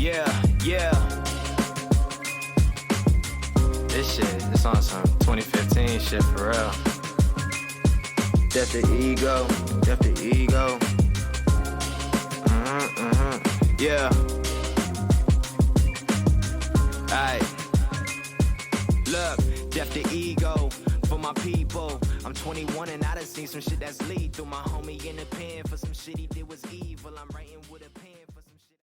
Yeah. This on some 2015 shit for real. Death the ego. Yeah. Aight. Look, death the ego for my people. I'm 21 and I done seen some shit that's lethal. My homie in the pen for some shit he did was evil. I'm writing with a pen for some shit.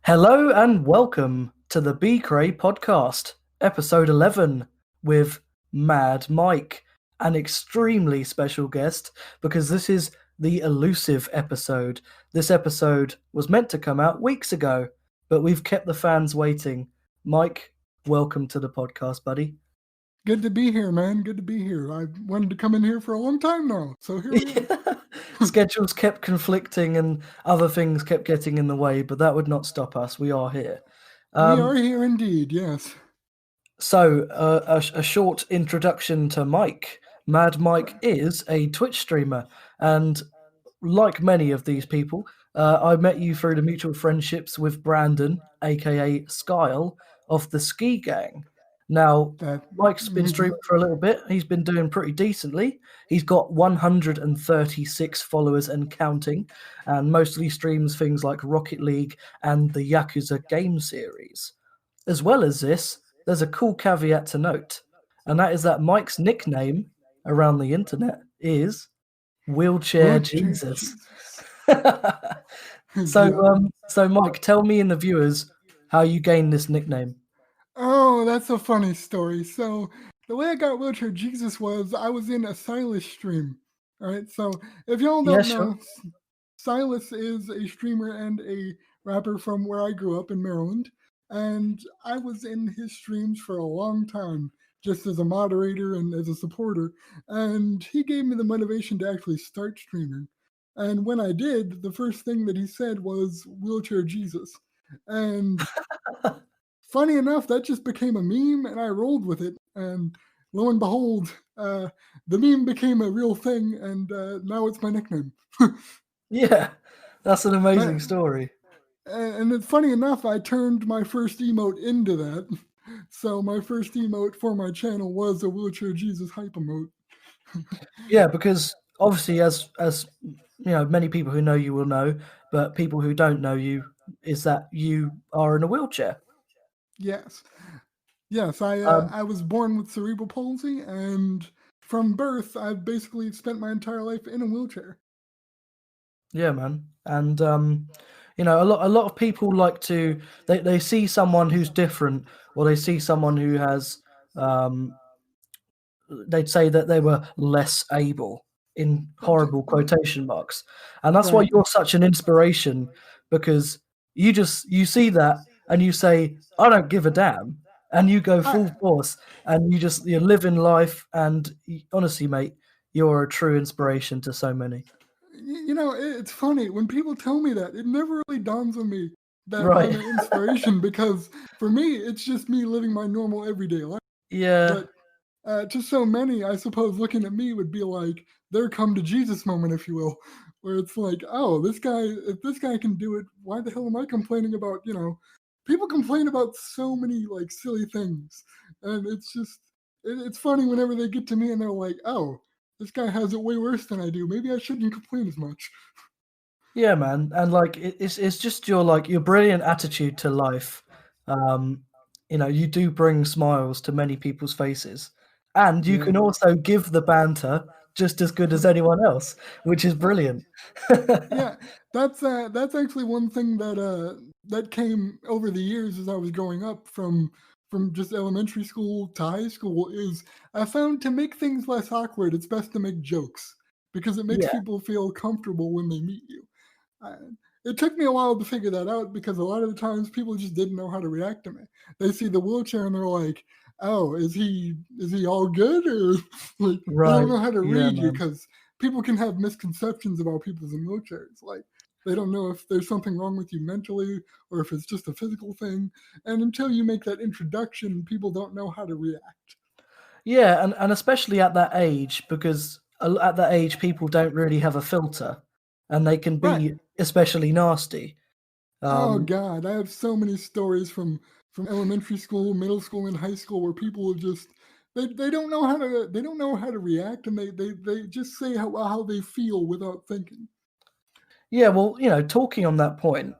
Hello and welcome to the Be-Cray podcast, episode 11, with MadMike, an extremely special guest because this is the elusive episode. This episode was meant to come out weeks ago, but we've kept the fans waiting. Mike, welcome to the podcast, buddy. Good to be here, man. Good to be here. I wanted to come in here for a long time now, so here we are. Schedules kept conflicting and other things kept getting in the way, but that would not stop us. We are here. We are here indeed, yes. So, a short introduction to Mike. MadMike is a Twitch streamer, and like many of these people, I met you through the mutual friendships with Brandon, aka Skyle, of the Ski Gang. Now, Mike's been streaming for a little bit. He's been doing pretty decently. He's got 136 followers and counting, and mostly streams things like Rocket League and the Yakuza game series. As well as this, there's a cool caveat to note, and that is that Mike's nickname around the internet is Wheelchair Jesus. So Mike, tell me and the viewers how you gained this nickname. Oh, that's a funny story. So the way I got Wheelchair Jesus was I was in a Silas stream. All right. So if y'all don't know, Silas is a streamer and a rapper from where I grew up in Maryland. And I was in his streams for a long time, just as a moderator and as a supporter. And he gave me the motivation to actually start streaming. And when I did, the first thing that he said was Wheelchair Jesus. And funny enough, that just became a meme, and I rolled with it. And lo and behold, the meme became a real thing, and now it's my nickname. Yeah, that's an amazing story. And it's funny enough, I turned my first emote into that. So my first emote for my channel was a Wheelchair Jesus hype emote. Yeah, because obviously, as you know, many people who know you will know, but people who don't know you, is that you are in a wheelchair. Yes. I was born with cerebral palsy, and from birth, I've basically spent my entire life in a wheelchair. Yeah, man. And you know, a lot of people like to they see someone who's different, or they see someone who has they'd say that they were less able in horrible quotation marks, and that's why you're such an inspiration, because you see that and you say, I don't give a damn, and you go full force, and you're living life, and honestly, mate, you're a true inspiration to so many. You know, it's funny when people tell me that. It never really dawns on me that Right. I'm an inspiration, because for me, it's just me living my normal everyday life. Yeah. But to so many, I suppose looking at me would be like their come to Jesus moment, if you will, where it's like, oh, if this guy can do it, why the hell am I complaining about, you know? People complain about so many like silly things, and it's just it's funny whenever they get to me and they're like, "Oh, this guy has it way worse than I do. Maybe I shouldn't complain as much." Yeah, man, and like it's just your brilliant attitude to life. You know, you do bring smiles to many people's faces, and you can also give the banter just as good as anyone else, which is brilliant. Yeah, that's actually one thing that came over the years as I was growing up from just elementary school to high school, is I found to make things less awkward, it's best to make jokes, because it makes people feel comfortable when they meet you. It took me a while to figure that out, because a lot of the times people just didn't know how to react to me. They see the wheelchair and they're like, "Oh, is he all good?" Or like, they don't know how to read you, because people can have misconceptions about people in wheelchairs. Like, they don't know if there's something wrong with you mentally or if it's just a physical thing. And until you make that introduction, people don't know how to react. Yeah, and especially at that age, because at that age people don't really have a filter, and they can be especially nasty. Oh Um, God, I have so many stories from elementary school, middle school, and high school where people just they don't know how to react, and they just say how they feel without thinking. yeah, well, talking on that point,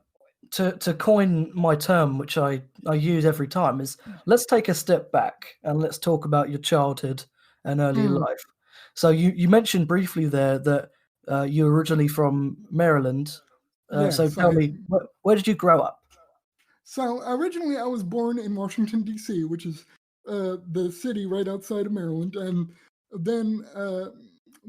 to coin my term, which I use every time, is let's take a step back and let's talk about your childhood and early Mm, life. So you mentioned briefly there that you're originally from Maryland. So yes, tell I me, where did you grow up? so originally I was born in Washington D.C., which is the city right outside of Maryland, and then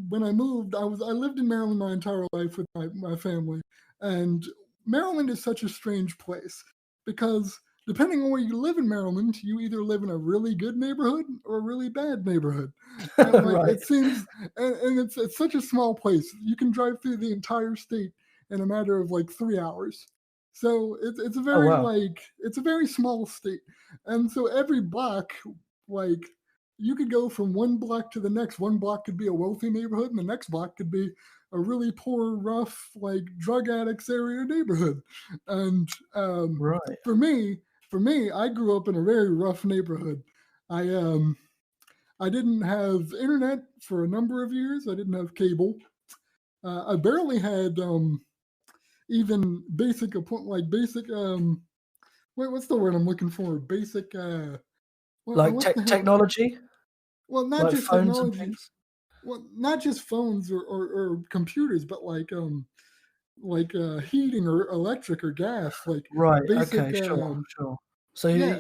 when I moved, I lived in Maryland my entire life with my family, and Maryland is such a strange place because depending on where you live in Maryland, you either live in a really good neighborhood or a really bad neighborhood, and like Right. it seems, and it's such a small place. You can drive through the entire state in a matter of like 3 hours. So it's a Oh, very wow. like it's a very small state, and so every block, like you could go from one block to the next. One block could be a wealthy neighborhood, and the next block could be a really poor, rough, like drug addicts area neighborhood. And Right. for me, I grew up in a very rough neighborhood. I um I didn't have internet for a number of years. I didn't have cable. I barely had even basic like basic what's the word I'm looking for? Basic Like what the hell? technology, Well, not like just phones and technology. things. Well, not just phones or computers, but like heating or electric or gas, like Right. basic Okay. Sure. Sure. So yeah,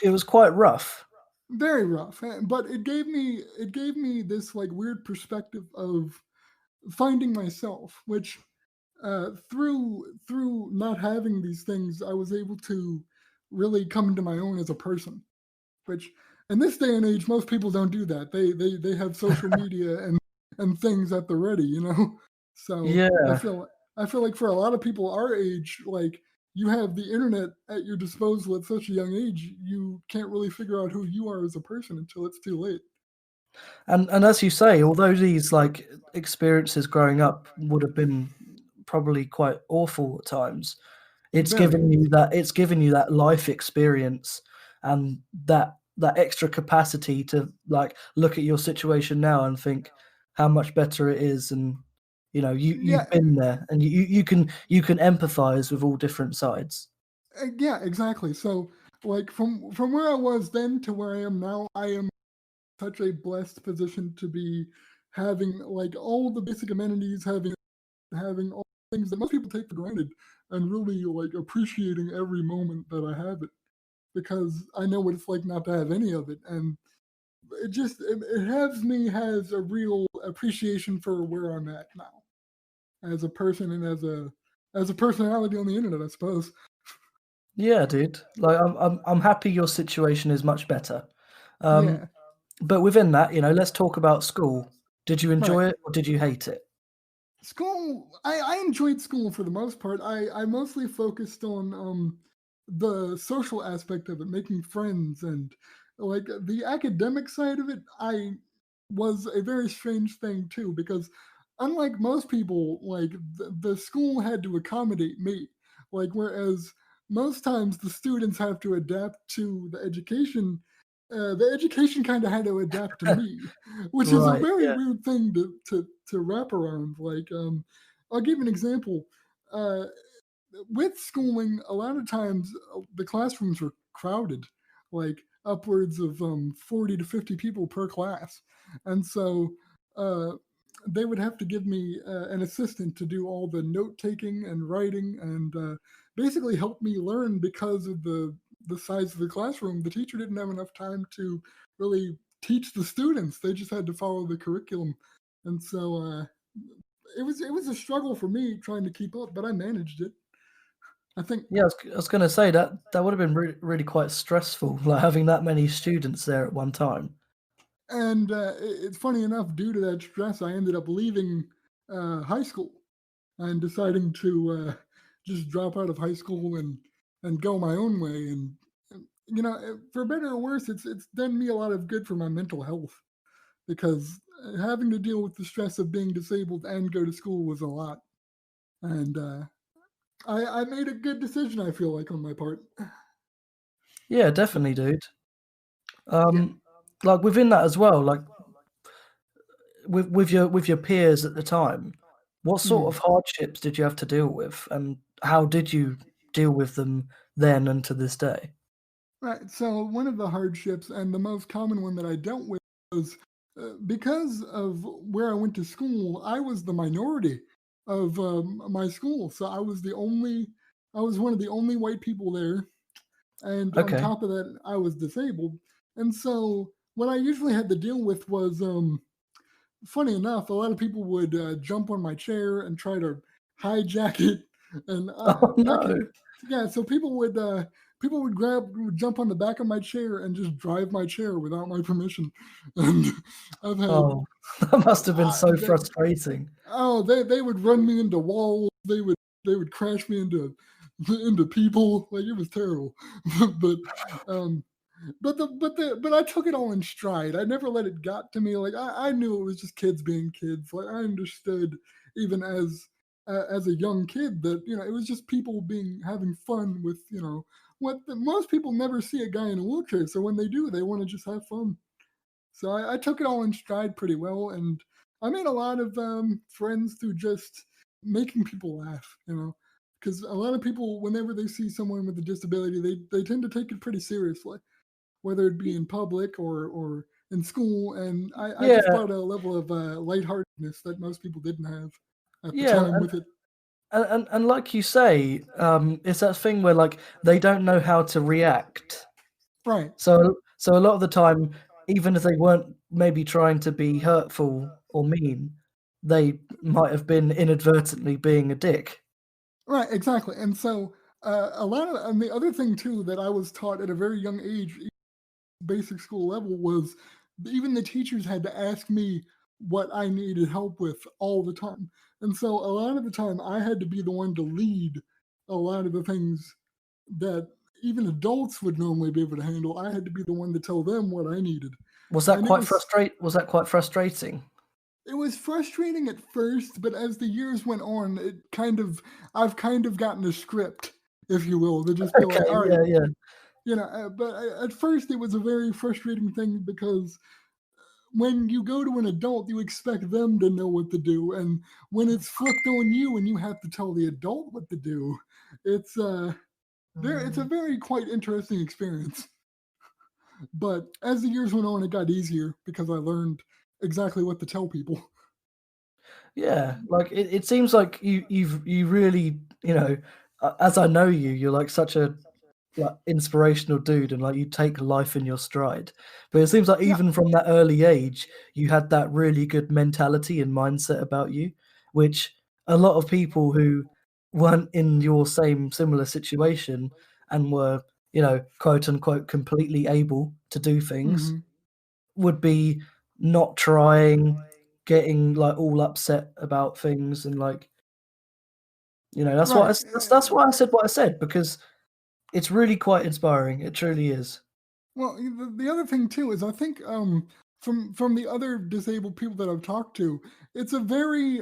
it was quite rough. very rough. But it gave me this like weird perspective of finding myself, which through not having these things, I was able to really come into my own as a person. Which in this day and age, most people don't do that. They have social media and things at the ready, you know. So Yeah. I feel like for a lot of people our age, like you have the internet at your disposal at such a young age, you can't really figure out who you are as a person until it's too late. And as you say, although these like experiences growing up would have been probably quite awful at times, Very. it's given you that life experience and that extra capacity to like look at your situation now and think how much better it is, and Yeah, you've been there, and you can empathize with all different sides. yeah, exactly. So like from where I was then to where I am now, I am such a blessed position to be having like all the basic amenities, having all the things that most people take for granted, and really like appreciating every moment that I have it because I know what it's like not to have any of it, and it has a real appreciation for where I'm at now as a person and as a personality on the internet, I suppose. Yeah, dude. Like I'm happy your situation is much better. Um, Yeah, but within that, let's talk about school. Did you right. enjoy it or did you hate it? School, I enjoyed school for the most part. I mostly focused on the social aspect of it, making friends, and like the academic side of it. I was a very strange thing too because unlike most people, like the school had to accommodate me, like whereas most times the students have to adapt to the education. The education kind of had to adapt to me, which is a Right. very Yeah. weird thing to wrap around. Like, I'll give an example. Uh, with schooling, a lot of times the classrooms were crowded, like upwards of 40 to 50 people per class. And so uh, they would have to give me an assistant to do all the note taking and writing and basically help me learn because of the size of the classroom. The teacher didn't have enough time to really teach the students. They just had to follow the curriculum. And so it was a struggle for me trying to keep up, but I managed it. I think, Yeah, I was going to say that would have been really quite stressful, like having that many students there at one time. and it's funny enough. Due to that stress, I ended up leaving high school and deciding to just drop out of high school and go my own way. And for better or worse, it's done me a lot of good for my mental health because having to deal with the stress of being disabled and go to school was a lot. And I made a good decision, I feel like, on my part. Yeah, definitely, dude. Yeah. Like within that as well, like with your peers at the time, what sort Mm. of hardships did you have to deal with, and how did you deal with them then and to this day? Right. So one of the hardships, and the most common one that I dealt with, was because of where I went to school. I was the minority of my school, so I was one of the only white people there, and on Okay. top of that, I was disabled. And so what I usually had to deal with was, funny enough, a lot of people would jump on my chair and try to hijack it, and Oh I could, no. yeah. So people would jump on the back of my chair and just drive my chair without my permission, and I've had, Oh, that must have been so they, frustrating. oh, they would run me into walls. They would crash me into people. Like, it was terrible, but um, but I took it all in stride. I never let it got to me. Like, I knew it was just kids being kids. Like, I understood, even as a young kid, that it was just people being having fun with most people never see a guy in a wheelchair. So when they do, they want to just have fun. So I took it all in stride pretty well, and I made a lot of friends through just making people laugh. Because a lot of people, whenever they see someone with a disability, they tend to take it pretty seriously, whether it be in public or in school. And I just Yeah, brought a level of lightheartedness that most people didn't have at the yeah, time with it. and like you say, it's that thing where like they don't know how to react. Right. So a lot of the time, even if they weren't maybe trying to be hurtful or mean, they might have been inadvertently being a dick. Right, exactly. And so and the other thing too that I was taught at a very young age, basic school level, was even the teachers had to ask me what I needed help with all the time. And so a lot of the time I had to be the one to lead a lot of the things that even adults would normally be able to handle. I had to be the one to tell them what I needed. And Was that quite frustrating? it was frustrating at first, but as the years went on, I've kind of gotten a script, if you will, to just be like, Okay, all right, yeah, yeah. but at first it was a very frustrating thing because when you go to an adult, you expect them to know what to do, and when it's flipped on you and you have to tell the adult what to do, it's it's a very quite interesting experience. But as the years went on, it got easier because I learned exactly what to tell people. Yeah, like it seems like you really, as I know you, you're like such a like inspirational dude, and like you take life in your stride. But it seems like Yeah. even from that early age, you had that really good mentality and mindset about you, which a lot of people who weren't in your same similar situation and were, quote unquote, completely able to do things Hmm. would be not trying, getting like all upset about things, and like Right. that's why I said what I said, because it's really quite inspiring. It truly is. Well, the other thing too is I think from the other disabled people that I've talked to, it's a very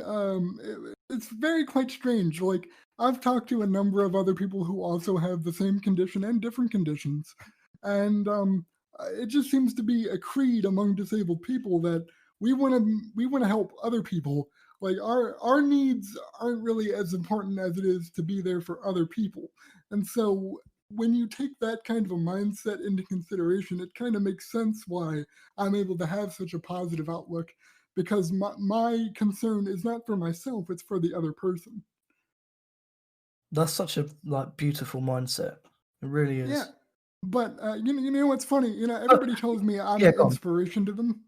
it's very quite strange. Like, I've talked to a number of other people who also have the same condition and different conditions, and it just seems to be a creed among disabled people that we want to help other people. Like, our needs aren't really as important as it is to be there for other people, and so when you take that kind of a mindset into consideration, it kind of makes sense why I'm able to have such a positive outlook, because my concern is not for myself, it's for the other person. That's such a like beautiful mindset. It really Yeah. is. But you know what's funny? But Everybody tells me I'm yeah, an go on. inspiration to them,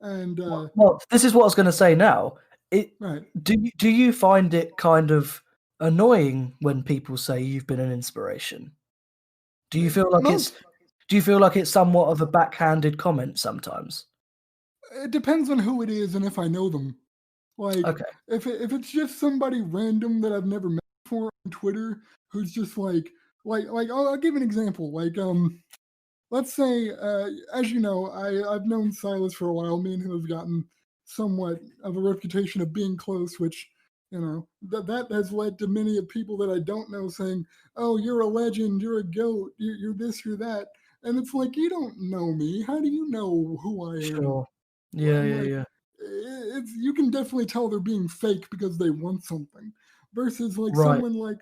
and Well, this is what I was going to say now. It right. do you find it kind of annoying when people say you've been an inspiration? Do you feel like it's Most do you feel like it's somewhat of a backhanded comment sometimes? It depends on who it is and if I know them. Like, Okay. if it's just somebody random that I've never met before on Twitter, who's just I'll give an example. Like, let's say, as you know, I've known Silas for a while. Me and him have gotten somewhat of a reputation of being close, which That has led to many of people that I don't know saying, "Oh, you're a legend, you're a goat, you're this, you're that," and it's like you don't know me. How do you know who I am? Sure. Yeah, I'm yeah, like, yeah. it's you can definitely tell they're being fake because they want something, versus like Right. someone like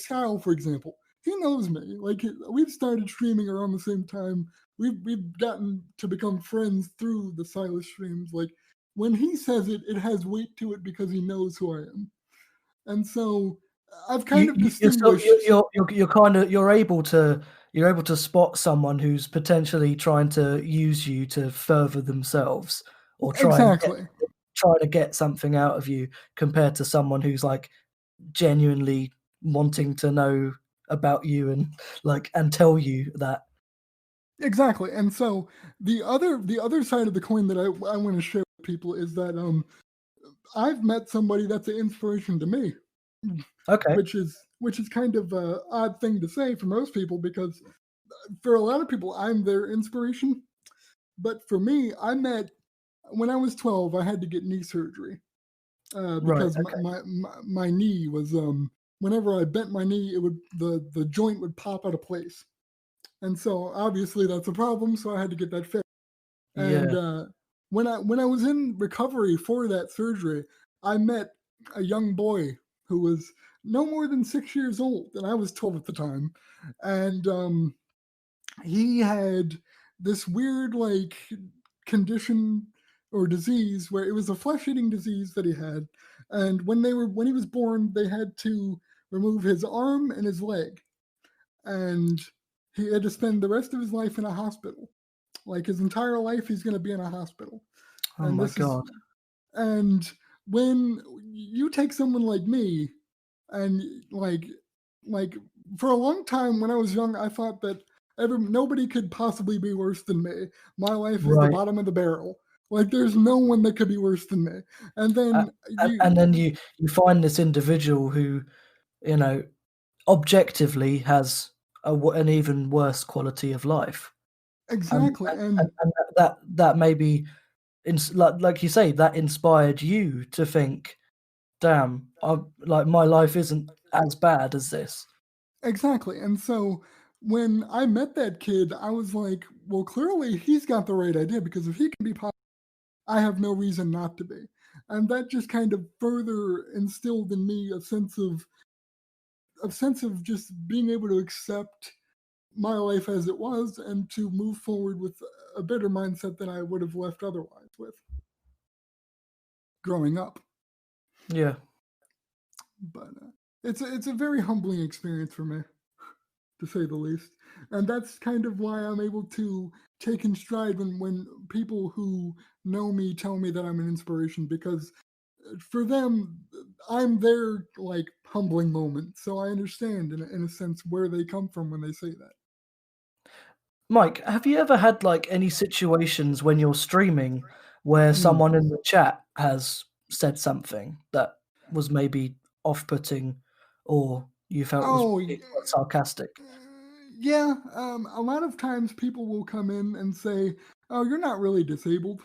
Kyle, for example. He knows me. Like we've started streaming around the same time. We've gotten to become friends through the Silas streams. Like when he says it, it has weight to it because he knows who I am. And so I've kind of You're so distinguished. you're kind of you're able to spot someone who's potentially trying to use you to further themselves or Exactly. try to get something out of you compared to someone who's like genuinely wanting to know about you and tell you that. Exactly. And so the other side of the coin that I want to share with people is that I've met somebody that's an inspiration to me, Okay. which is kind of a odd thing to say for most people because for a lot of people I'm their inspiration. But for me, I met when I was 12. I had to get knee surgery Right. because my knee was whenever I bent my knee, it would the joint would pop out of place, and so obviously that's a problem. So I had to get that fixed. And Yeah. when I was in recovery for that surgery, I met a young boy who was no more than 6 years old, and I was 12 at the time, and he had this weird like condition or disease where it was a flesh-eating disease that he had, and when he was born, they had to remove his arm and his leg, and he had to spend the rest of his life in a hospital. Like his entire life, he's going to be in a hospital. Oh And my this is, God. and when you take someone like me, and like for a long time when I was young, I thought that nobody could possibly be worse than me. My life is the Right. bottom of the barrel. Like there's no one that could be worse than me. And A- then and then you find this individual who, you know, objectively has an even worse quality of life. And exactly, and and and that maybe like you say, that inspired you to think, "Damn, my life isn't as bad as this." exactly. And so when I met that kid, I was like, well, clearly he's got the right idea because if he can be positive, I have no reason not to be. And that just kind of further instilled in me a sense of just being able to accept my life as it was and to move forward with a better mindset than I would have left otherwise with growing up. Yeah. But it's a very humbling experience for me, to say the least. And that's kind of why I'm able to take in stride when people who know me tell me that I'm an inspiration because for them, I'm their like humbling moment. So I understand in a sense where they come from when they say that. Mike, have you ever had, like, any situations when you're streaming where Mm. someone in the chat has said something that was maybe off-putting or you felt was Oh, being quite sarcastic? yeah. A lot of times people will come in and say, "Oh, you're not really disabled,"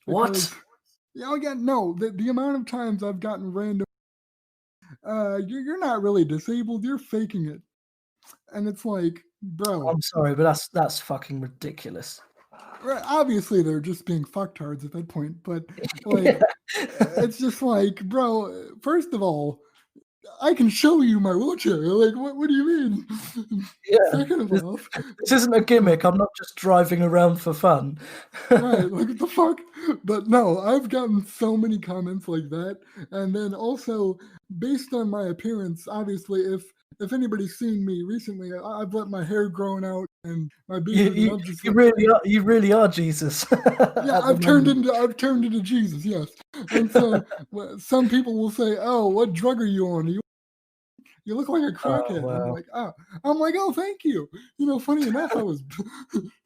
because What? oh yeah, no. The amount of times I've gotten random, you're not really disabled. You're faking it, and it's like, bro. I'm sorry, but that's fucking ridiculous. Right, obviously they're just being fucktards at that point, but Yeah, like, it's just like, bro. First of all, I can show you my wheelchair. Like, what do you mean? yeah. Second of This all, this isn't a gimmick, I'm not just driving around for fun. right, like what the fuck? But no, I've gotten so many comments like that. And then also based on my appearance, obviously if anybody's seen me recently, I've let my hair grown out and my You beard and you I've just you like really are Jesus yeah, at the I've turned moment. into I've turned into Jesus, yes. And so some people will say, "Oh, what drug are you on? You look like a Oh, crackhead." wow. I'm like, "Oh, thank you." Funny enough, I was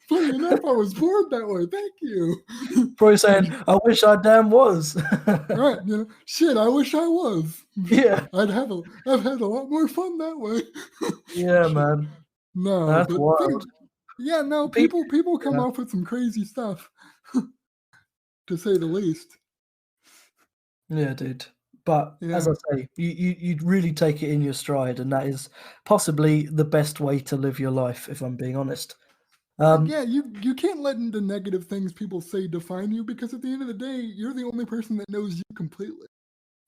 funny enough, I was born that way. Thank you. Probably saying, "I wish I damn was." Right, shit, I wish I was. Yeah. I've had a lot more fun that way. Yeah, Shit. man. No, That's but wild. yeah, no, Pe people come Yeah. off with some crazy stuff, to say the least. Yeah, dude. But as Yeah. I say, you'd really take it in your stride, and that is possibly the best way to live your life, if I'm being honest. Yeah, you can't let the negative things people say define you, because at the end of the day, you're the only person that knows you completely.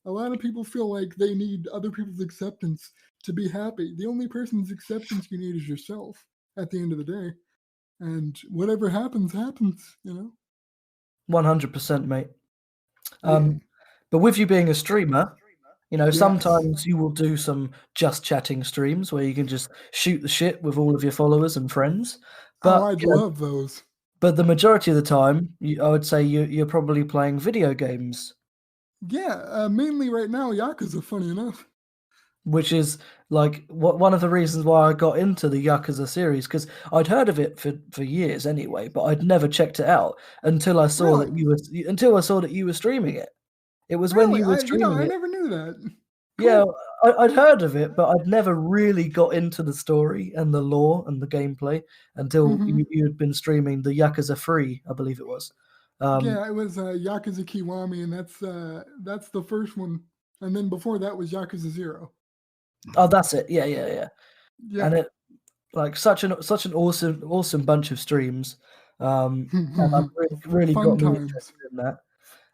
A lot of people feel like they need other people's acceptance to be happy. The only person's acceptance you need is yourself at the end of the day. And whatever happens, happens, 100%, mate. Yeah. But with you being a streamer, Yes. sometimes you will do some just chatting streams where you can just shoot the shit with all of your followers and friends. Oh, But I'd love those. but the majority of the time, I would say you're probably playing video games, Yeah, mainly right now, Yakuza, funny enough. which is like one of the reasons why I got into the Yakuza series, because I'd heard of it for years anyway, but I'd never checked it out until I saw Really? that you were streaming it. It was when Really? you were I streaming it. never knew that. Yeah, Cool. I'd heard of it, but I'd never really got into the story and the lore and the gameplay until Hmm. you had been streaming the Yakuza 3, I believe it was. Yeah, it was Yakuza Kiwami, and that's the first one. And then before that was Yakuza 0. Oh, that's it. Yeah, yeah, yeah. And Yeah. it like such an awesome bunch of streams. And I've really got Fun me times. interested in that.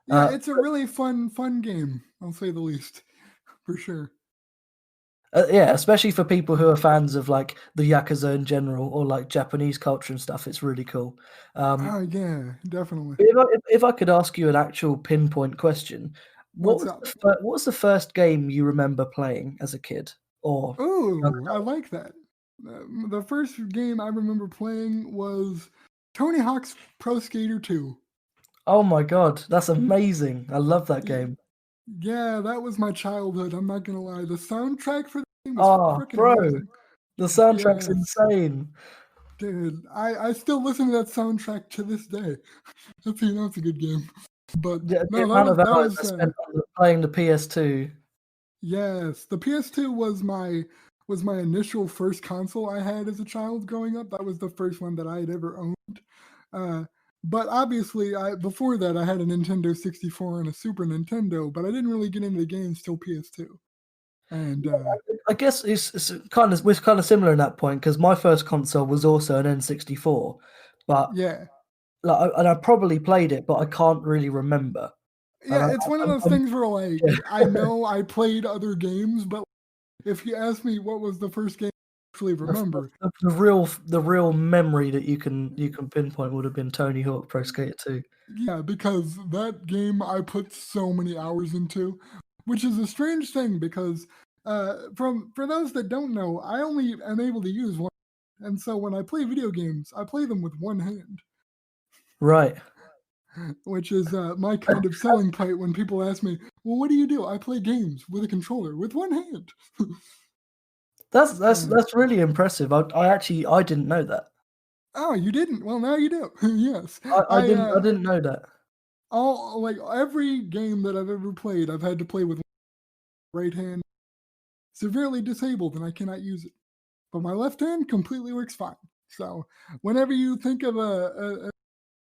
Yeah, Uh, it's a really fun game, I'll say the least, for sure. yeah, especially for people who are fans of like the Yakuza in general or like Japanese culture and stuff. It's really cool. Oh yeah, definitely. If I could ask you an actual pinpoint question, What's up? what was the first game you remember playing as a kid or young Oh, I adult? like that. The first game I remember playing was Tony Hawk's Pro Skater 2. Oh my God, that's amazing! I love that Y- game. Yeah, that was my childhood. I'm not gonna lie. The soundtrack for the game was Oh, freaking bro, amazing. the soundtrack's Yes, insane. dude. I still listen to that soundtrack to this day. That's a good game. But The no, amount of that hours was I spent playing the PS2. yes. The PS2 was my initial first console I had as a child growing up. That was the first one that I had ever owned. Uh, but obviously, I before that I had a Nintendo 64 and a Super Nintendo, but I didn't really get into the games till PS2. And I guess it's we're kind of similar in that point because my first console was also an N64, but yeah, I probably played it, but I can't really remember. And yeah, it's one of those I'm things where like yeah. I know I played other games, but if you ask me what was the first game I actually remember, The real memory that you can pinpoint would have been Tony Hawk Pro Skater 2. yeah, because that game I put so many hours into, which is a strange thing because from for those that don't know, I only am able to use one, and so when I play video games, I play them with one hand, Right. which is my kind of selling point when people ask me, "Well, what do you do?" I play games with a controller with one hand. Uh, That's really impressive. I didn't know that. oh, you didn't? Well, now you do. Yes, I I didn't know that. all like every game that I've ever played, I've had to play with right hand severely disabled and I cannot use it. But my left hand completely works fine. So whenever you think of a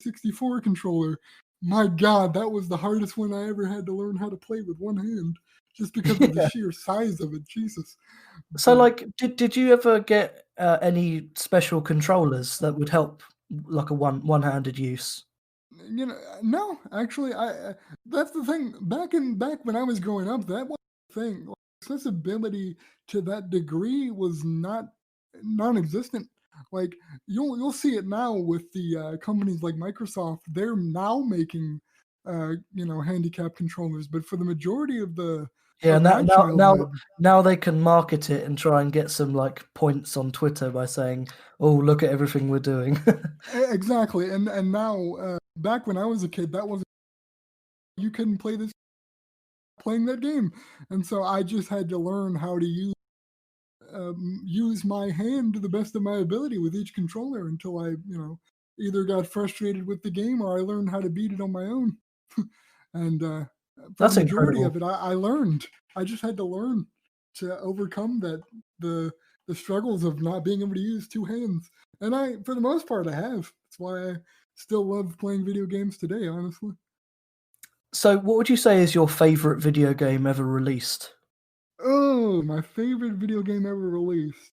64 controller, my God, that was the hardest one I ever had to learn how to play with one hand, just because of the Yeah. sheer size of it. Jesus. So, But like, did you ever get any special controllers that would help like a one-handed use? no, actually, I that's the thing. Back when I was growing up, that was the thing. Like, accessibility to that degree was not non-existent. Like you'll see it now with the companies like Microsoft. They're now making handicap controllers, but for the majority Yeah, of my childhood, now they can market it and try and get some like points on Twitter by saying, "Oh, look at everything we're doing." exactly. And now back when I was a kid, that wasn't you couldn't play this playing that game, and so I just had to learn how to use my hand to the best of my ability with each controller until I, either got frustrated with the game or I learned how to beat it on my own. And for the That's majority of incredible. it, I learned. I just had to learn to overcome the the struggles of not being able to use two hands. And for the most part, I have. That's why I still love playing video games today. Honestly. So, what would you say is your favorite video game ever released? Oh, my favorite video game ever released.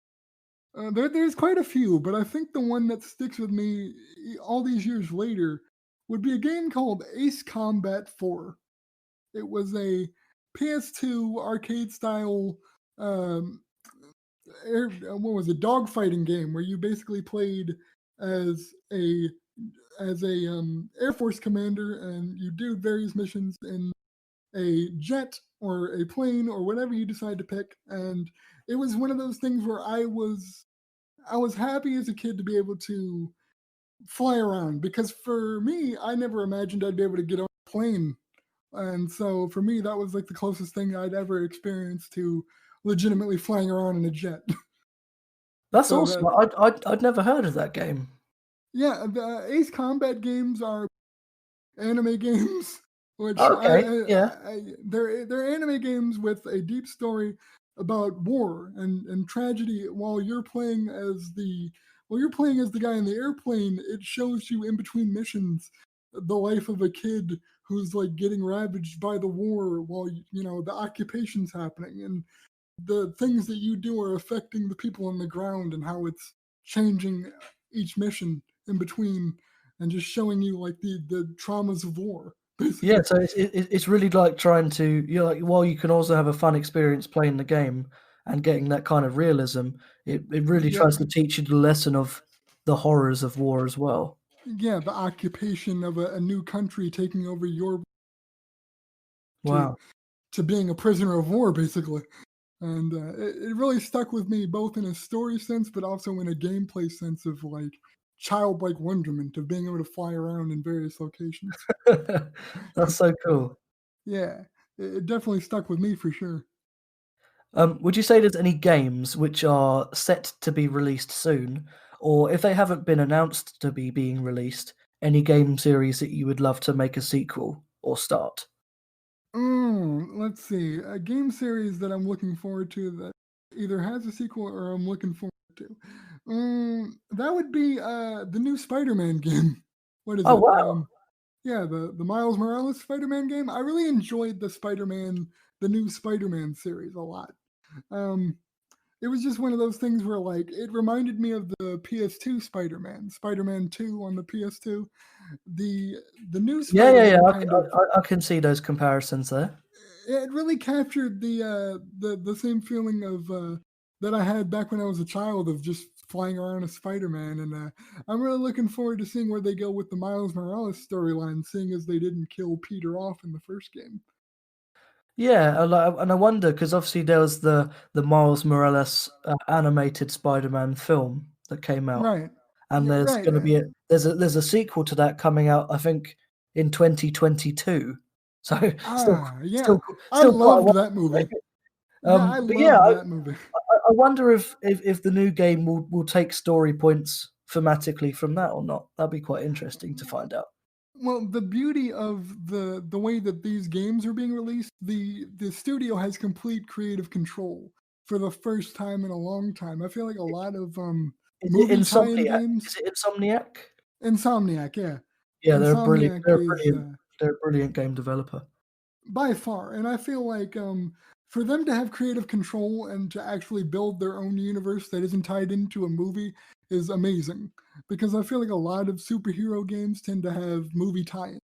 There's quite a few, but I think the one that sticks with me all these years later would be a game called Ace Combat 4. It was a PS2 arcade style um, what was it, dogfighting game where you basically played as a Air Force commander, and you do various missions in a jet or a plane or whatever you decide to pick. And it was one of those things where I was happy as a kid to be able to fly around, because for me, I never imagined I'd be able to get on a plane. And so for me, that was like the closest thing I'd ever experienced to legitimately flying around in a jet. That's So awesome. that, I'd never heard of that game. yeah, the Ace Combat games are anime games, which Okay, yeah. they're anime games with a deep story about war and tragedy. While you're playing as the guy in the airplane, it shows you in between missions the life of a kid who's like getting ravaged by the war while the occupation's happening, and the things that you do are affecting the people on the ground, and how it's changing each mission in between, and just showing you like the traumas of war, Yeah, basically. so it's really like trying to, like, while you can also have a fun experience playing the game and getting that kind of realism, it really Yeah, tries to teach you the lesson of the horrors of war as well. yeah, the occupation of a new country taking over your to Wow. to being a prisoner of war, basically. And it really stuck with me, both in a story sense, but also in a gameplay sense of like childlike wonderment of being able to fly around in various locations. That's so cool. Yeah, it definitely stuck with me for sure. Would you say there's any games which are set to be released soon, or if they haven't been announced to be being released, any game series that you would love to make a sequel or start? Let's see. A game series that I'm looking forward to that either has a sequel or I'm looking forward to. That would be the new Spider-Man game. What is Oh, it? wow. Yeah, the Miles Morales Spider-Man game. I really enjoyed the new Spider-Man series a lot. Um, it was just one of those things where like it reminded me of the PS2 Spider-Man, Spider-Man 2 on the PS2. The the new Yeah, yeah, yeah. Spider-Man kind of I can see those comparisons there. it really captured the same feeling of that I had back when I was a child of just flying around as Spider-Man, and I'm really looking forward to seeing where they go with the Miles Morales storyline, seeing as they didn't kill Peter off in the first game. Yeah, and I wonder because obviously there was the Miles Morales animated Spider-Man film that came out, Right. and Yeah. there's Right. going to be there's a sequel to that coming out, I think, in 2022. So still Yeah. still I still quite a loved while that away. movie. Yeah, I But yeah, loved that movie. I wonder if the new game will take story points thematically from that or not. That'd be quite interesting to find out. Well, the beauty of the way that these games are being released, the studio has complete creative control for the first time in a long time. I feel like a lot of Is it movie tie-in Insomniac? Is games, it Insomniac? Insomniac, yeah, Yeah, they're brilliant. Insomniac They're a is brilliant. They're a brilliant game developer. by far, and I feel like for them to have creative control and to actually build their own universe that isn't tied into a movie is amazing. Because I feel like a lot of superhero games tend to have movie tie-ins,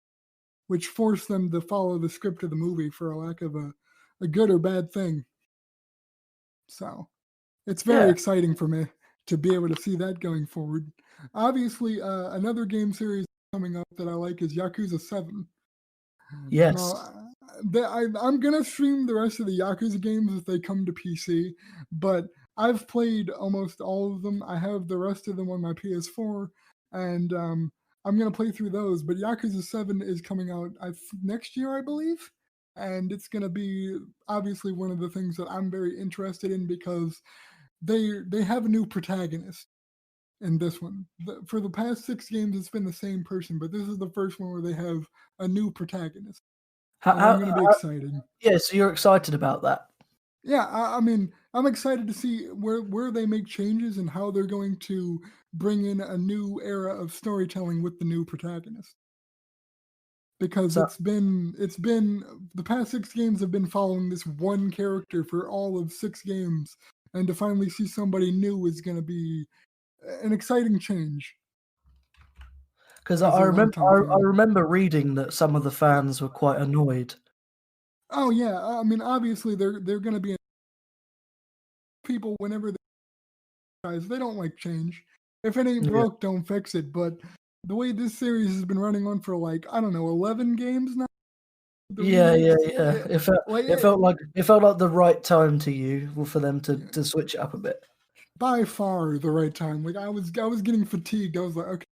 which force them to follow the script of the movie for a lack of a good or bad thing. So it's very Yeah. exciting for me to be able to see that going forward. Obviously, another game series coming up that I like is Yakuza 7. Yes. Now, I'm gonna stream the rest of the Yakuza games if they come to PC, but I've played almost all of them. I have the rest of them on my PS4, and I'm gonna play through those. But Yakuza 7 is coming out next year, I believe, and it's gonna be obviously one of the things that I'm very interested in, because they have a new protagonist in this one. For the past 6 games, it's been the same person, but this is the first one where they have a new protagonist, How, and I'm how, going to be how excited. yeah, so you're excited about that. Yeah, I mean, I'm excited to see where they make changes and how they're going to bring in a new era of storytelling with the new protagonist. because So it's been the past 6 games have been following this one character for all of 6 games, and to finally see somebody new is going to be an exciting change because as I a remember longtime I fan. remember reading that some of the fans were quite annoyed. Oh yeah, I mean obviously they're going to be people whenever guys. They don't like change. If it ain't Yeah. broke, don't fix it. But the way this series has been running on for like I don't know 11 games now, the Yeah, yeah, remakes, yeah. yeah, It felt like it felt like it felt like the right time to you for them to switch it up a bit. by far the right time. Like I was getting fatigued. I was like, okay,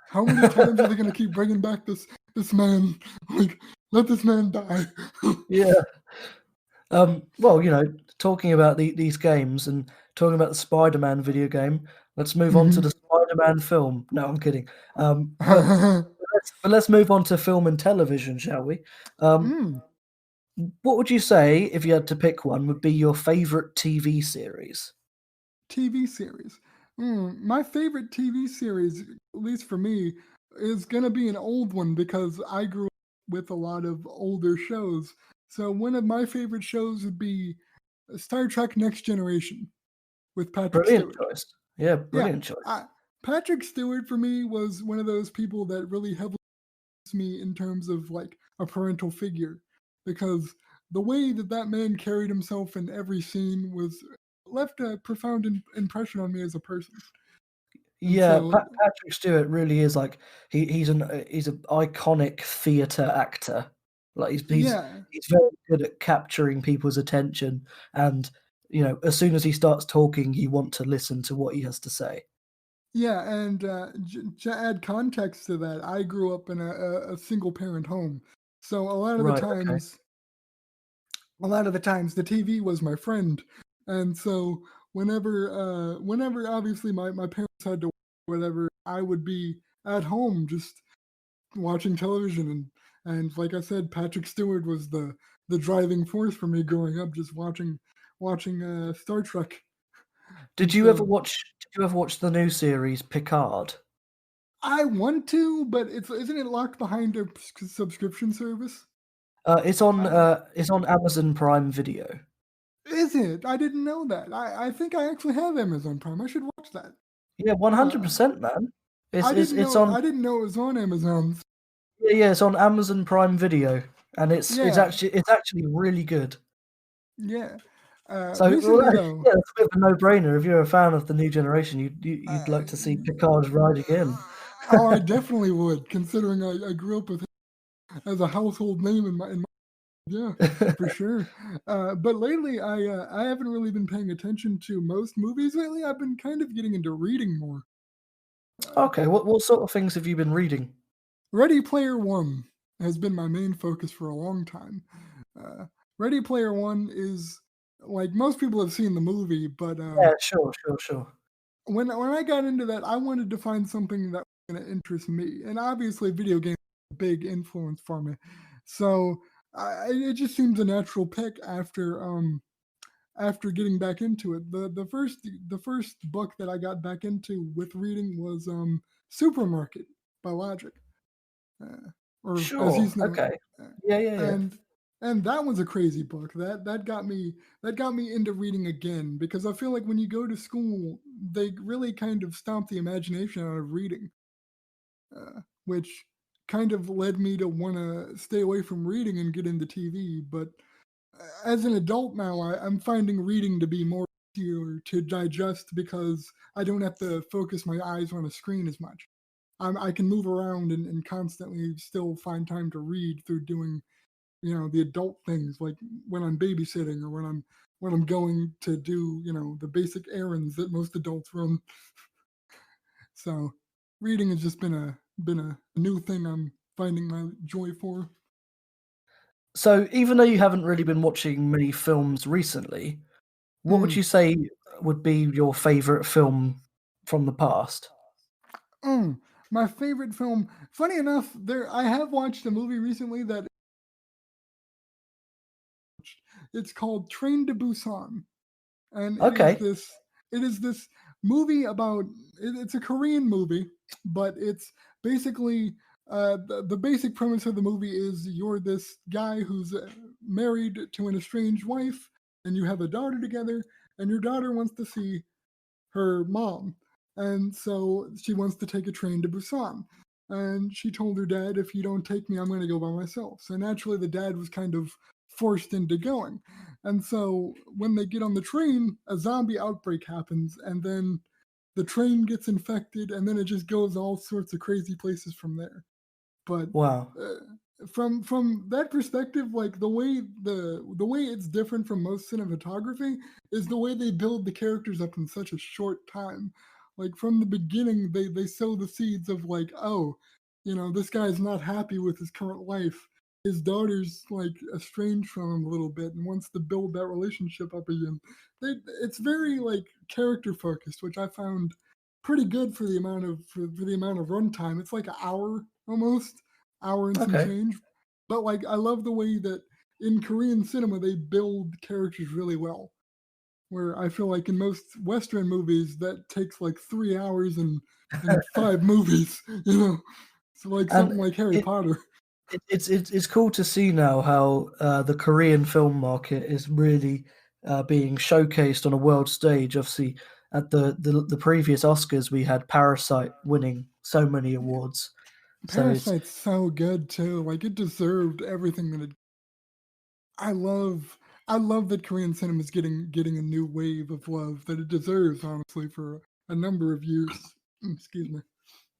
how many times are they gonna keep bringing back this man? Like let this man die. Yeah. Well, talking about these games and talking about the Spider-Man video game, let's move on to the Mhm. Spider-Man film. No, I'm kidding. But let's move on to film and television, shall we? Um, Mm, what would you say if you had to pick one would be your favorite TV series? TV series. My favorite TV series, at least for me, is gonna be an old one because I grew up with a lot of older shows. So one of my favorite shows would be Star Trek Next Generation with Patrick Brilliant Stewart. choice. Yeah, Yeah, brilliant choice. I, Patrick Stewart for me was one of those people that really heavily influenced me in terms of like a parental figure because the way that that man carried himself in every scene was left a profound impression on me as a person. And Yeah, so, Patrick Stewart really is like he's an iconic theatre actor. Like yeah, he's very good at capturing people's attention, and as soon as he starts talking, you want to listen to what he has to say. yeah, and to add context to that, I grew up in a single parent home, so Right. Okay. a lot of the times the TV was my friend, and so whenever obviously my parents had to work, whatever, I would be at home just watching television and like I said, Patrick Stewart was the driving force for me growing up, just watching Star Trek, and so Did you ever watch the new series Picard? I want to, but isn't it locked behind a subscription service? Uh, It's on Amazon Prime Video. is it? I didn't know that. I think I actually have Amazon Prime. I should watch that. Yeah, Uh, 100%, man. It's on. I didn't know it was on Amazon. Yeah, yeah, it's on Amazon Prime Video, and Yeah, it's actually really good. yeah. So, well, Recently though, yeah, it's a bit of a no-brainer. If you're a fan of the new generation, you'd uh, like to see Picard riding in. oh, I definitely would, considering I grew up with him as a household name in my yeah, for sure. But lately, I haven't really been paying attention to most movies lately. I've been kind of getting into reading more. Uh, Okay, what sort of things have you been reading? Ready Player One has been my main focus for a long time. Uh, Ready Player One is like most people have seen the movie, but Yeah, sure, sure, sure. when I got into that, I wanted to find something that was going to interest me, and obviously, video games are a big influence for me. So it just seems a natural pick after getting back into it. The first book that I got back into with reading was Supermarket by Logic, uh, or as Sure, he's known, okay. uh, Yeah, yeah, yeah. and and that was a crazy book. That got me into reading again because I feel like when you go to school, they really kind of stomp the imagination out of reading, which kind of led me to want to stay away from reading and get into TV. But as an adult now, I'm finding reading to be more easier to digest because I don't have to focus my eyes on a screen as much. I can move around and constantly still find time to read through doing, the adult things like when I'm babysitting or when I'm going to do, the basic errands that most adults run. So reading has just been a new thing I'm finding my joy for. So, even though you haven't really been watching many films recently, what would Mm. you say would be your favorite film from the past? Mm. My favorite film. Funny enough, there I have watched a movie recently that it's called Train to Busan, and Okay, it is this movie about it's a Korean movie, but it's basically the basic premise of the movie is you're this guy who's married to an estranged wife, and you have a daughter together, and your daughter wants to see her mom. And so she wants to take a train to Busan. And she told her dad, if you don't take me, I'm going to go by myself. So naturally, the dad was kind of forced into going. And so when they get on the train, a zombie outbreak happens, and then the train gets infected, and then it just goes all sorts of crazy places from there. But Wow. from that perspective, like the way it's different from most cinematography is the way they build the characters up in such a short time. Like from the beginning, they sow the seeds of like, oh, this guy's not happy with his current life. His daughter's like estranged from him a little bit and wants to build that relationship up again. It's very like character focused, which I found pretty good for the amount of for the amount of runtime. It's like an hour almost, hour and some Okay. change. But like I love the way that in Korean cinema they build characters really well. Where I feel like in most Western movies that takes like 3 hours and 5 movies, So like And something like Harry it, Potter. it's cool to see now how the Korean film market is really being showcased on a world stage. Obviously, at the previous Oscars, we had Parasite winning so many awards. So it's Parasite's so good too. Like it deserved everything that it. I love I love that Korean cinema is getting a new wave of love that it deserves, honestly, for a number of years. Excuse me.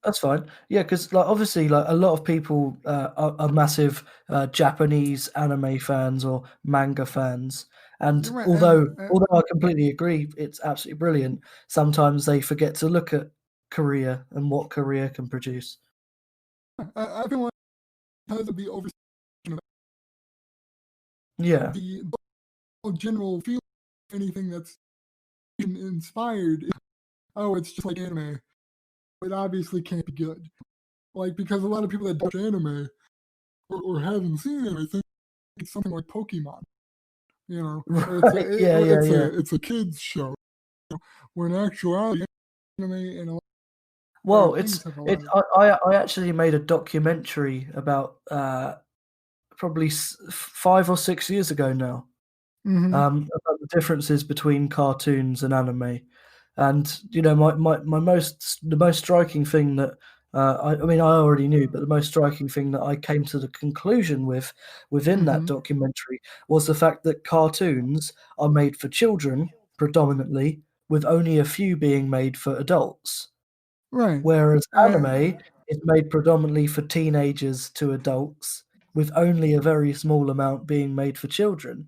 That's fine. Yeah, because like obviously, like a lot of people are massive Japanese anime fans or manga fans, and You're right, and although I completely agree, it's absolutely brilliant. Sometimes they forget to look at Korea and what Korea can produce. I feel like because of the over Yeah, the general feel anything that's inspired. Oh, it's just like anime. It obviously can't be good. Like because a lot of people that watch anime or haven't seen it, I think it's something like Pokemon. Where right. Yeah, yeah, yeah. it's a kids show. Where in actuality, anime and a lot Well, of things have a lot it. of. I actually made a documentary about probably 5 or 6 years ago now. Mm-hmm. About the differences between cartoons and anime. And the most striking thing that I mean I already knew, but the most striking thing that I came to the conclusion within that Mm-hmm. documentary was the fact that cartoons are made for children predominantly, with only a few being made for adults, Right. whereas Uh, anime is made predominantly for teenagers to adults, with only a very small amount being made for children.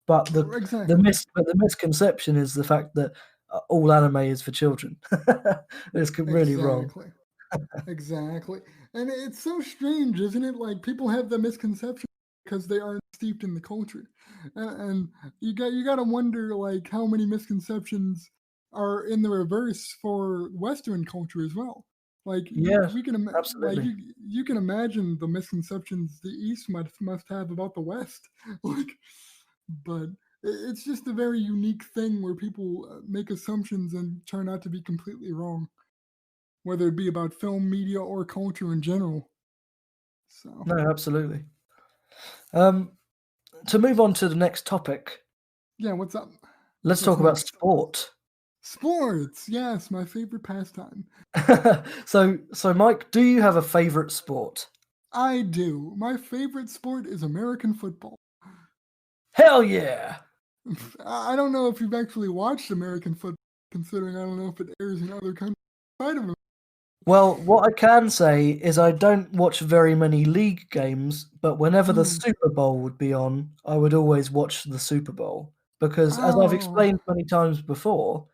But exactly. the misconception is the fact that all anime is for children. It's really wrong. Exactly. Exactly. And it's so strange, isn't it? Like people have the misconception because they aren't steeped in the culture. And you got to wonder like how many misconceptions are in the reverse for Western culture as well. Like Yeah, like absolutely. you can imagine the misconceptions the East must have about the West. Like but it's just a very unique thing where people make assumptions and turn out to be completely wrong, whether it be about film, media, or culture in general. So, No, absolutely. Um, to move on to the next topic, yeah, what's up? let's What's talk about next? sport. Sports. Yes, my favorite pastime. So Mike, do you have a favorite sport? I do. My favorite sport is American football. Hell yeah! I don't know if you've actually watched American football, considering I don't know if it airs in other countries outside of it. Well, what I can say is I don't watch very many league games, but whenever the Mm. Super Bowl would be on, I would always watch the Super Bowl because, as I've Oh, explained many times before,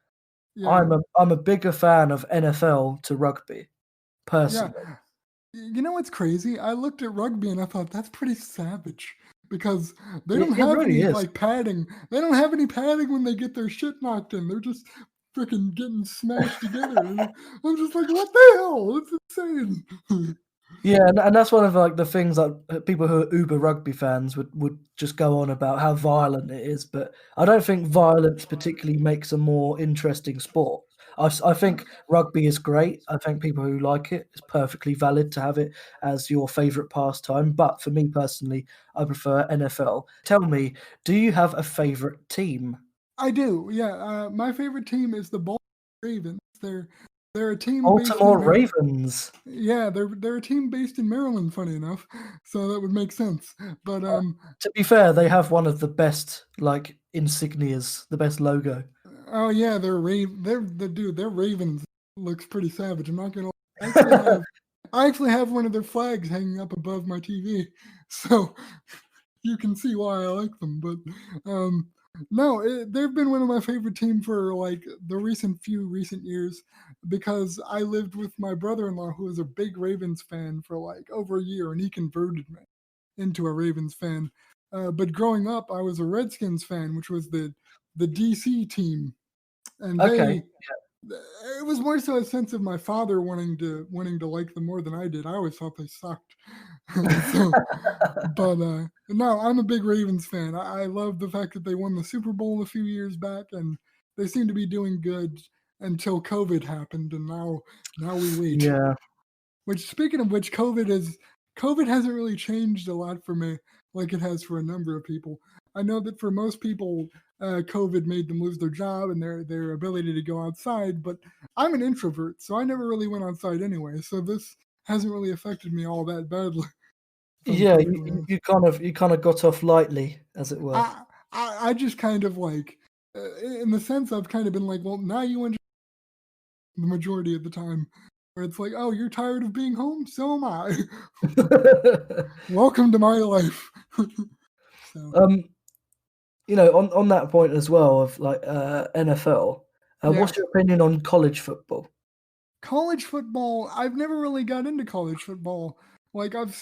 yeah, I'm a bigger fan of NFL to rugby, yeah. personally. You know what's crazy? I looked at rugby and I thought that's pretty savage because they don't It have really any is. like padding. They don't have any padding when they get their shit knocked in. They're just freaking getting smashed together. And I'm just like, what the hell? It's insane. Yeah, and that's one of like the things that people who are uber rugby fans would just go on about how violent it is, but I don't think violence particularly makes a more interesting sport. I think rugby is great. I think people who like it, it's perfectly valid to have it as your favorite pastime. But for me personally, I prefer NFL. Tell me, do you have a favorite team? I do, yeah. My favorite team is the Baltimore Ravens. They're a team based in Baltimore Maryland. Ravens. Yeah, they're a team based in Maryland, funny enough, so that would make sense. But To be fair, they have one of the best like insignias, the best logo. oh yeah, their Ravens looks pretty savage. I'm not gonna. I actually have I actually have one of their flags hanging up above my TV, so you can see why I like them. But no, they've been one of my favorite teams for like the recent years because I lived with my brother-in-law who was a big Ravens fan for like over a year, and he converted me into a Ravens fan. But growing up, I was a Redskins fan, which was the DC team, and Okay. it was more so a sense of my father wanting to like them more than I did. I always thought they sucked. So, but no, I'm a big Ravens fan. I love the fact that they won the Super Bowl a few years back, and they seem to be doing good until COVID happened, and now we wait. Yeah. Which, speaking of which, COVID hasn't really changed a lot for me, like it has for a number of people. I know that for most people, COVID made them lose their job and their ability to go outside. But I'm an introvert, so I never really went outside anyway. So this hasn't really affected me all that badly. If I'm Yeah, perfectly honest. you kind of got off lightly, as it were. I just kind of like, in the sense I've kind of been like, well, now you understand the majority of the time, where it's like, oh, you're tired of being home, so am I. Welcome to my life. So um, on that point as well of like NFL, yeah, what's your opinion on college football? college football. I've never really got into college football. Like I've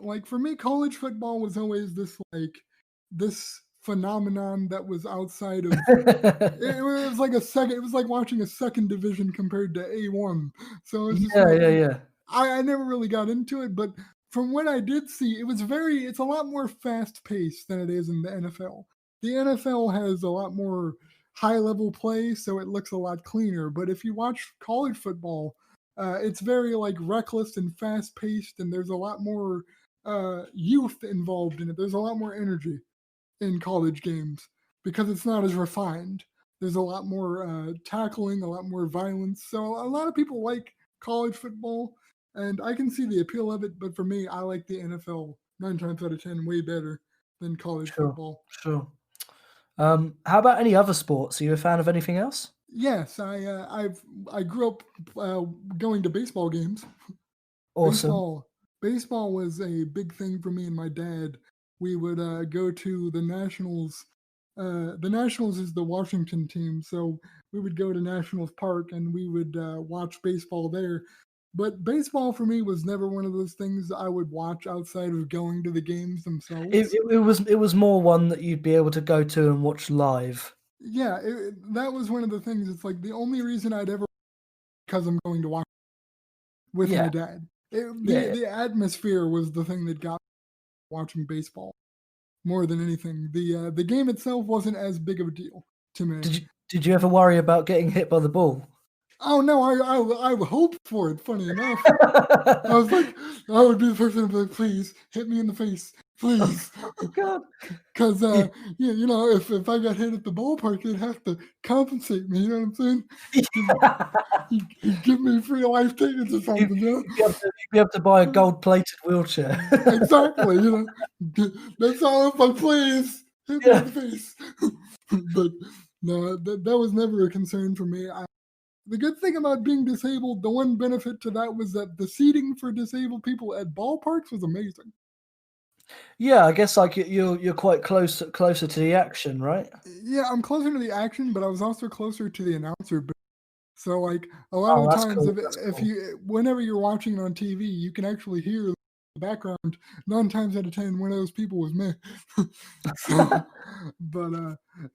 like for me, college football was always this phenomenon that was outside of. It was like a second. It was like watching a second division compared to A1. So it's just Yeah, like yeah, yeah. I never really got into it, but from what I did see, it's a lot more fast paced than it is in the NFL. The NFL has a lot more high level play, so it looks a lot cleaner. But if you watch college football, it's very like reckless and fast paced, and there's a lot more youth involved in it. There's a lot more energy in college games because it's not as refined. There's a lot more tackling, a lot more violence. So a lot of people like college football, and I can see the appeal of it. But for me, I like the NFL 9 times out of 10 way better than college Sure, football. sure. How about any other sports? Are you a fan of anything else? Yes, I grew up uh, going to baseball games. Awesome. Baseball baseball was a big thing for me and my dad. We would go to the Nationals. The Nationals is the Washington team, so we would go to Nationals Park and we would watch baseball there. But baseball for me was never one of those things I would watch outside of going to the games themselves. It was more one that you'd be able to go to and watch live. Yeah, that was one of the things. It's like the only reason I'd ever because I'm going to watch with my Yeah, dad. yeah, yeah. The atmosphere was the thing that got me watching baseball more than anything. The game itself wasn't as big of a deal to me. Did you ever worry about getting hit by the ball? Oh no, I hoped for it. Funny enough, I was like, I would be the person to be like, please hit me in the face, please, Oh God. because Yeah. yeah, if I got hit at the ballpark, they'd have to compensate me. You know what I'm saying? Give, he'd give me free life tickets or something. You You'd be able to buy a know? gold-plated wheelchair. Exactly. That's all. If I please hit me in Yeah. the face, but no, that was never a concern for me. The good thing about being disabled, the one benefit to that was that the seating for disabled people at ballparks was amazing. Yeah, I guess like you're quite closer to the action, right? Yeah, I'm closer to the action, but I was also closer to the announcer booth. So like a lot of Oh, the that's times, cool. if That's if cool. you whenever you're watching it on TV, you can actually hear. the background, 9 times out of 10, one of those people was me. So, but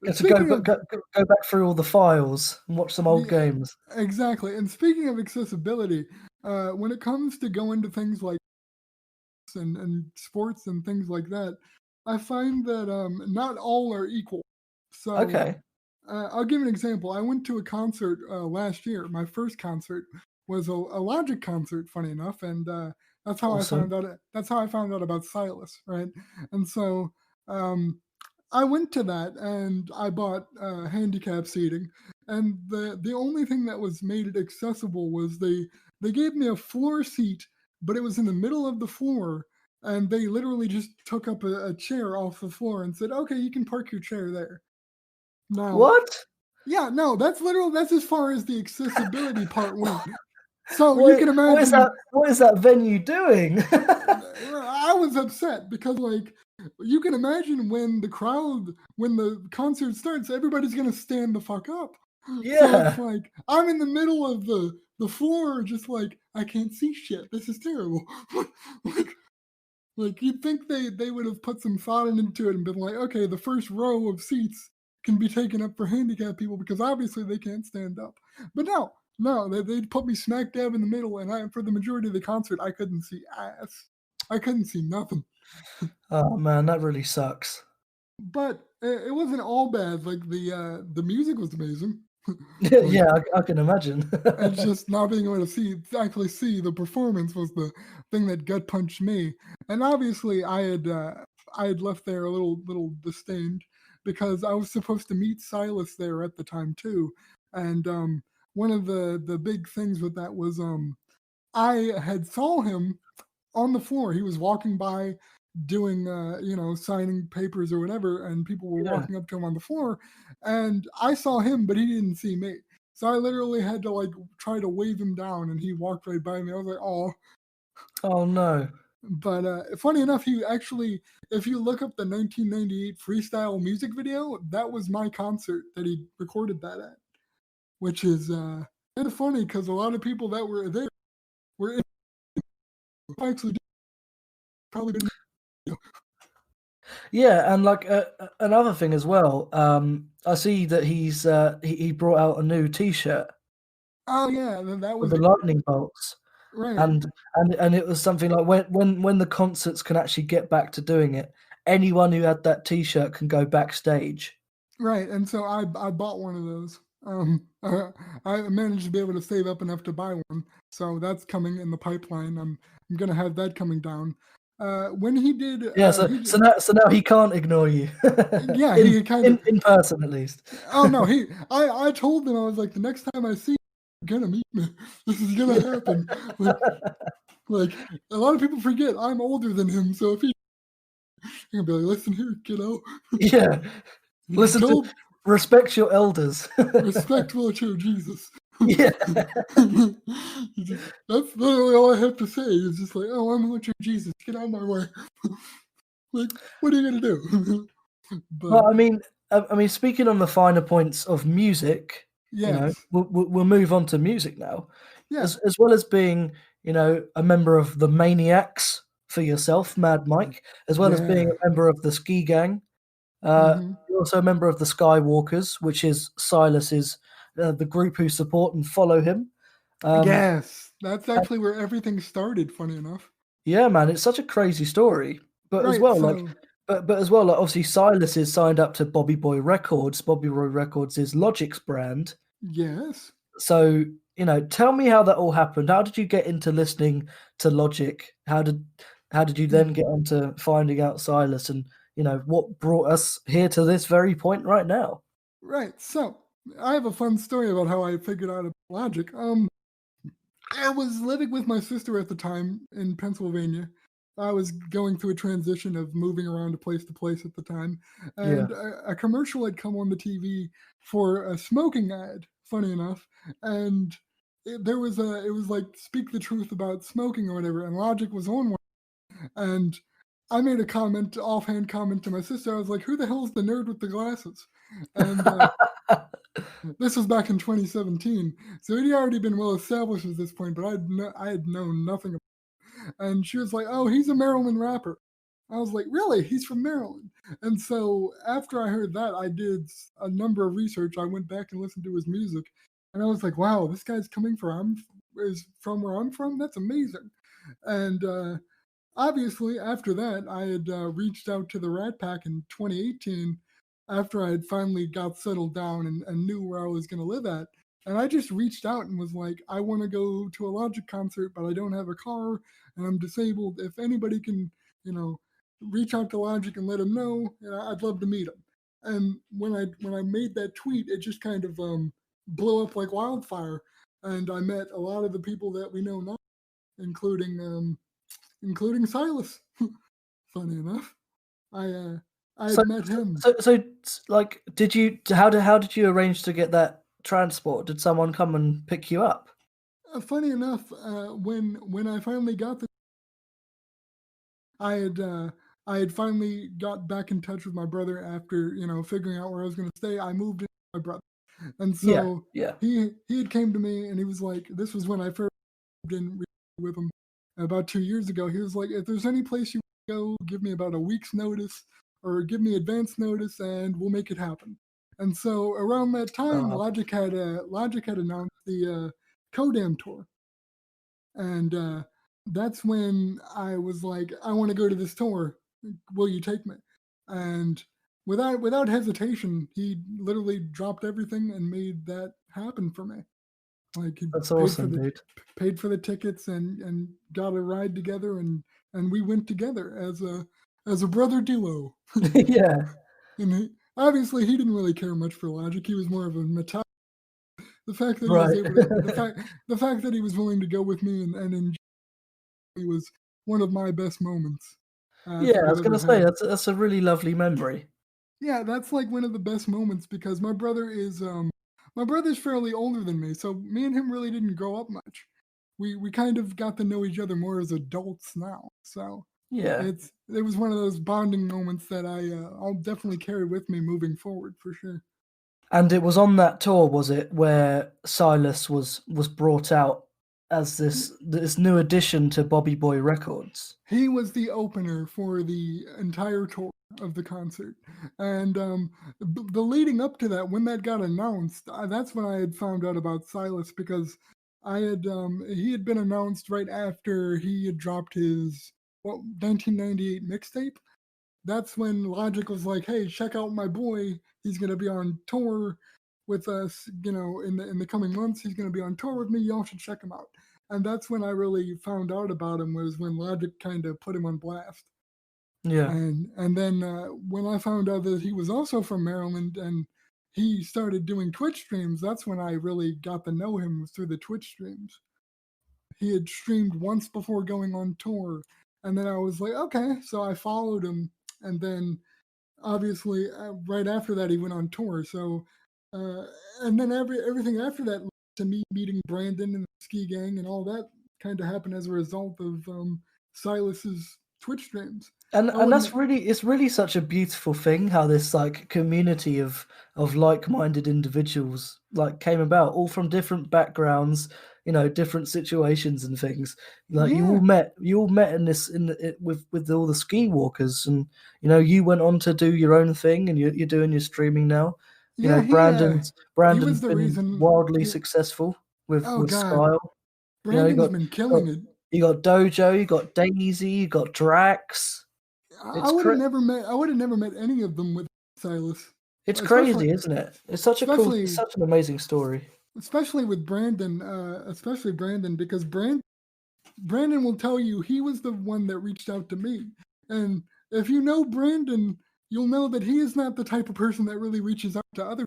Get to speaking of go back through all the files and watch some old yeah, games. exactly, and speaking of accessibility, when it comes to going to things like and sports and things like that, I find that not all are equal. So Okay. I'll give an example. I went to a concert last year. My first concert was a Logic concert, funny enough, and that's how I Awesome. found out. That's how I found out about Silas, right? And so um, I went to that, and I bought handicap seating. And the only thing that was made it accessible was they gave me a floor seat, but it was in the middle of the floor, and they literally just took up a chair off the floor and said, "Okay, you can park your chair there." Now, What? yeah, no, that's as far as the accessibility part went. So you What can what is that imagine what is that venue doing? I was upset because like you can imagine when the concert starts, everybody's gonna stand the fuck up. So it's Yeah. like I'm in the middle of the floor, just like I can't see shit. This is terrible. like like you'd think they would have put some thought into it and been like, okay, the first row of seats can be taken up for handicapped people because obviously they can't stand up. But no, no, they put me smack dab in the middle, and I for the majority of the concert I couldn't see ass. I couldn't see nothing. Oh man, that really sucks. But it wasn't all bad. Like the music was amazing. Yeah, like I can imagine. it's just not being able to actually see the performance was the thing that gut punched me. And obviously, I had left there a little disdained because I was supposed to meet Silas there at the time too. And one of the big things with that was I had saw him on the floor. He was walking by doing signing papers or whatever, and people were Yeah. walking up to him on the floor, and I saw him but he didn't see me. So I literally had to like try to wave him down, and he walked right by me. I was like, oh. Oh no. But funny enough, he actually, if you look up the 1998 freestyle music video, that was my concert that he recorded that at, which is kind of funny because a lot of people that were there were actually probably didn't. Yeah, and like another thing as well. I see that he brought out a new T-shirt Oh yeah, that with was the lightning bolts, right. and it was something like when the concerts can actually get back to doing it, anyone who had that T-shirt can go backstage. Right, and so I bought one of those. I managed to be able to save up enough to buy one, so that's coming in the pipeline. I'm gonna have that coming down. When he did, Yeah, so now he can't ignore you, yeah, in he kind of. in person at least. Oh no, I told him I was like the next time I see you, you're gonna meet me. This is gonna happen. Like a lot of people forget I'm older than him, so if he, I'm gonna be like, listen here, kiddo. Yeah, listen to Don't respect your elders. respect Wiltshire Jesus. Yeah. That's literally all I have to say. Is just like, oh, I'm Wiltshire Jesus. Get out of my way. Like, what are you gonna do? But Well, I mean, speaking on the finer points of music, yes, we'll move on to music now, yeah, as well as being, a member of the Maniacs for yourself, MadMike, as well as being yeah. a member of the Ski Gang. Hmm. You're also a member of the Skywalkers, which is Silas's the group who support and follow him. Um, Yes, that's and actually where everything started. Funny enough, yeah, man, it's such a crazy story. But as right? well, like, So but as well, like, obviously, Silas is signed up to Bobby Boy Records. Bobby Boy Records is Logic's brand. yes, So, tell me how that all happened. How did you get into listening to Logic? How did you then mm, get onto finding out Silas and, what brought us here to this very point right now? right. So I have a fun story about how I figured out about Logic. I was living with my sister at the time in Pennsylvania. I was going through a transition of moving around to place at the time, Yeah. and a commercial had come on the TV for a smoking ad. Funny enough, and it was like speak the truth about smoking or whatever, and Logic was on one, and I made a offhand comment to my sister. I was like, "Who the hell's the nerd with the glasses?" And this was back in 2017, so it had already been well established at this point, but I had known nothing. And she was like, "Oh, he's a Maryland rapper." I was like, "Really? He's from Maryland?" And so after I heard that, I did a number of research. I went back and listened to his music, and I was like, "Wow, this guy's coming is from where I'm from. That's amazing." And obviously, after that, I had reached out to the Rat Pack in 2018 after I had finally got settled down and knew where I was going to live at. And I just reached out and was like, I want to go to a Logic concert, but I don't have a car and I'm disabled. If anybody can, you know, reach out to Logic and let them know, I'd love to meet them. And when I made that tweet, it just kind of blew up like wildfire. And I met a lot of the people that we know now, including including Silas. Funny enough, I So, had met him. like, how did you arrange to get that transport? Did someone come and pick you up? Funny enough, when I finally got the, I had finally got back in touch with my brother after figuring out where I was going to stay. I moved in with my brother, and Yeah, so yeah. he had came to me and he was like, this was when I first moved in with him about 2 years ago. He was like, if there's any place you go, give me about a week's notice or give me advance notice, and we'll make it happen. And so around that time, Oh, Logic had announced the Kodam tour, and that's when I was like, I want to go to this tour. Will you take me? And without hesitation, he literally dropped everything and made that happen for me. Like he that's awesome, dude. paid for the tickets and got a ride together, and we went together as a brother duo. Yeah, And obviously he didn't really care much for Logic. He was more of a Metallica. The fact that he was right. able to the fact that he was willing to go with me and enjoy me was one of my best moments Yeah, that I I've was ever gonna say had. that's a really lovely memory. Yeah, that's like one of the best moments because my brother's fairly older than me, so me and him really didn't grow up much. We kind of got to know each other more as adults now. So Yeah. it was one of those bonding moments that I'll definitely carry with me moving forward for sure. And it was on that tour, was it, where Silas was brought out as this new addition to Bobby Boy Records? He was the opener for the entire tour of the concert, and the leading up to that, when that got announced, that's when I had found out about Silas because he had been announced right after he had dropped his 1998 mixtape. That's when Logic was like, "Hey, check out my boy. He's gonna be on tour with us. In the coming months, he's gonna be on tour with me. Y'all should check him out." And that's when I really found out about him was when Logic kind of put him on blast. Yeah. And then when I found out that he was also from Maryland and he started doing Twitch streams, that's when I really got to know him was through the Twitch streams. He had streamed once before going on tour, and then I was like, okay, so I followed him, and then obviously right after that he went on tour. So uh, and then everything after that led to me meeting Brandon and the Ski Gang and all that kind of happened as a result of Silas's Twitch streams. And Oh, that's it's really such a beautiful thing how this like community of like-minded individuals like came about all from different backgrounds, different situations and things. Like yeah, you all met in this with all the ski walkers, and you went on to do your own thing, and you're doing your streaming now. yeah. He was Brandon's the been reason. wildly successful Oh with God, style. You Brandon's got been got killing it. you got Dojo, you got Daisy, you got Drax. I It's would have cra- never met. I would have never met any of them with Silas, it's especially, crazy, isn't it? It's especially, such an amazing story. especially with Brandon. Especially Brandon because Brandon will tell you he was the one that reached out to me, and if you know Brandon, you'll know that he is not the type of person that really reaches out to others.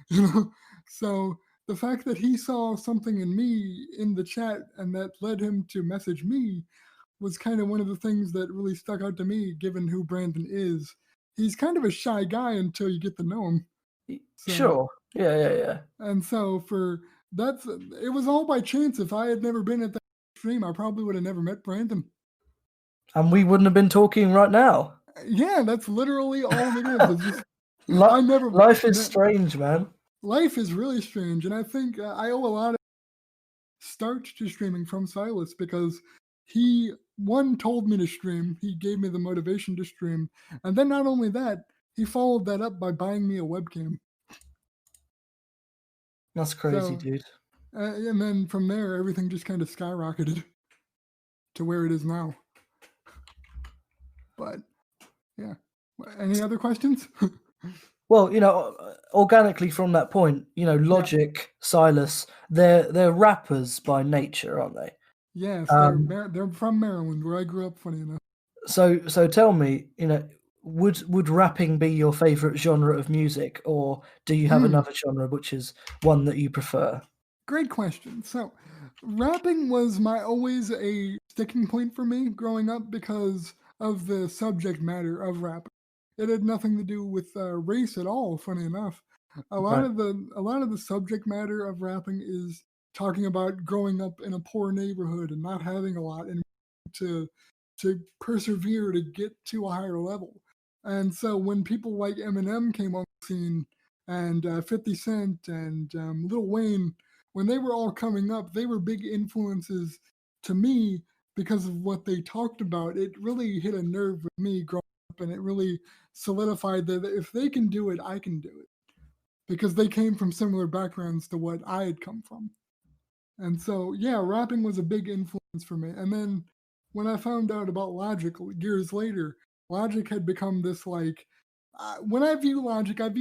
You know, so the fact that he saw something in me in the chat and that led him to message me was kind of one of the things that really stuck out to me, given who Brandon is. He's kind of a shy guy until you get to know him. So, Sure. Yeah, yeah, yeah. and so for that's it was all by chance. If I had never been at that stream, I probably would have never met Brandon. And we wouldn't have been talking right now. Yeah, that's literally all it is. It's just I Li- never. Life is strange, man. Life is really strange, and I think I owe a lot of start to streaming from Silas because he told me to stream. He gave me the motivation to stream, and then not only that, he followed that up by buying me a webcam. That's crazy, So, dude. and then from there, everything just kind of skyrocketed to where it is now. But yeah, any other questions? Well, organically from that point, Logic, Silas, they're rappers by nature, aren't they? Yes, Um, they're from Maryland, where I grew up. Funny enough. so tell me, would rapping be your favorite genre of music, or do you have another genre which is one that you prefer? Great question. So, rapping was always a sticking point for me growing up because of the subject matter of rap. It had nothing to do with race at all. Funny enough, a lot Right. of the subject matter of rapping is talking about growing up in a poor neighborhood and not having a lot and to persevere to get to a higher level. And so when people like Eminem came on the scene and 50 Cent and Lil Wayne, when they were all coming up, they were big influences to me because of what they talked about. It really hit a nerve with me growing up, and it really solidified that if they can do it, I can do it because they came from similar backgrounds to what I had come from. And so, yeah, rapping was a big influence for me. And then when I found out about Logic years later, Logic had become this like, when I view Logic as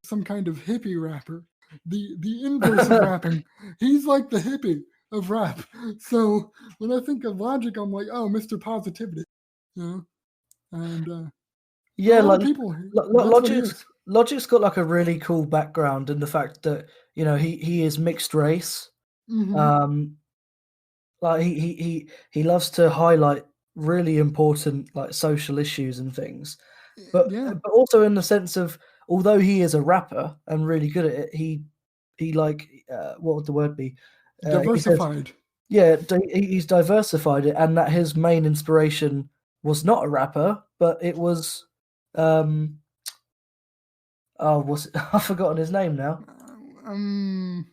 some kind of hippie rapper, the inverse of rapping. He's like the hippie of rap. So when I think of Logic, I'm like, oh, Mr. Positivity, you know. And a Yeah, lot of like people, that's what he is. Logic's got like a really cool background in the fact that he is mixed race. Hmm. Um, like he loves to highlight really important like social issues and things, but Yeah, also in the sense of although he is a rapper and really good at it, he like what would the word be? He says diversified. yeah, he's diversified it, and that his main inspiration was not a rapper, but it was um what's it? I've forgotten his name now. Um,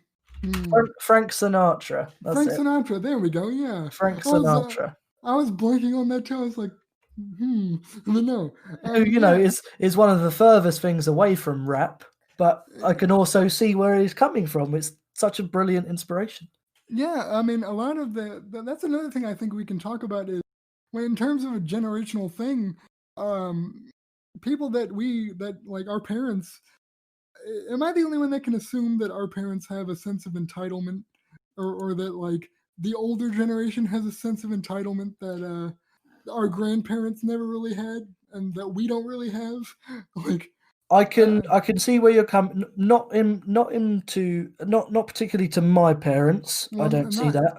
Frank Sinatra. That's Frank it. Sinatra. There we go. Yeah, Frank I was Sinatra. I was blanking on that too. I was like, but no. Who Yeah, is one of the furthest things away from rap, but I can also see where he's coming from. It's such a brilliant inspiration. yeah. I mean, a lot of that's another thing I think we can talk about is when in terms of a generational thing, um, people that like our parents. Am I the only one that can assume that our parents have a sense of entitlement, or that like the older generation has a sense of entitlement that our grandparents never really had and that we don't really have? Like, I uh, can see where you're coming. Not particularly to my parents. I well, don't see not that,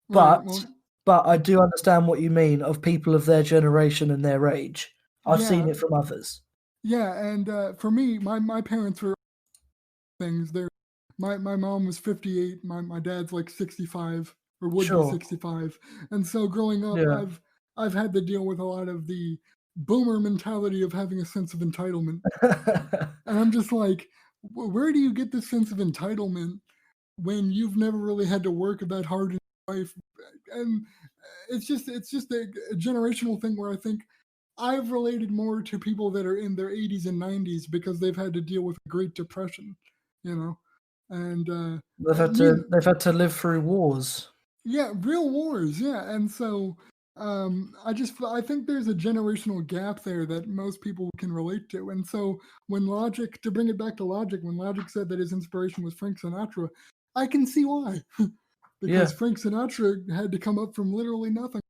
right. but Well, I do understand what you mean of people of their generation and their age. I've seen yeah, it from others. yeah. And for me, my parents were things. My mom was 58. My dad's like 65 or would be Sure. 65. And so growing up, Yeah. I've had to deal with a lot of the boomer mentality of having a sense of entitlement. And I'm just like, where do you get this sense of entitlement when you've never really had to work that hard in life? And it's just a generational thing where I think I've related more to people that are in their 80s and 90s because they've had to deal with the Great Depression, you know. And They've had to live through wars. yeah, real wars, yeah. And so I think there's a generational gap there that most people can relate to. And so when Logic, to bring it back to Logic, when Logic said that his inspiration was Frank Sinatra, I can see why. Yeah. Because Frank Sinatra had to come up from literally nothing.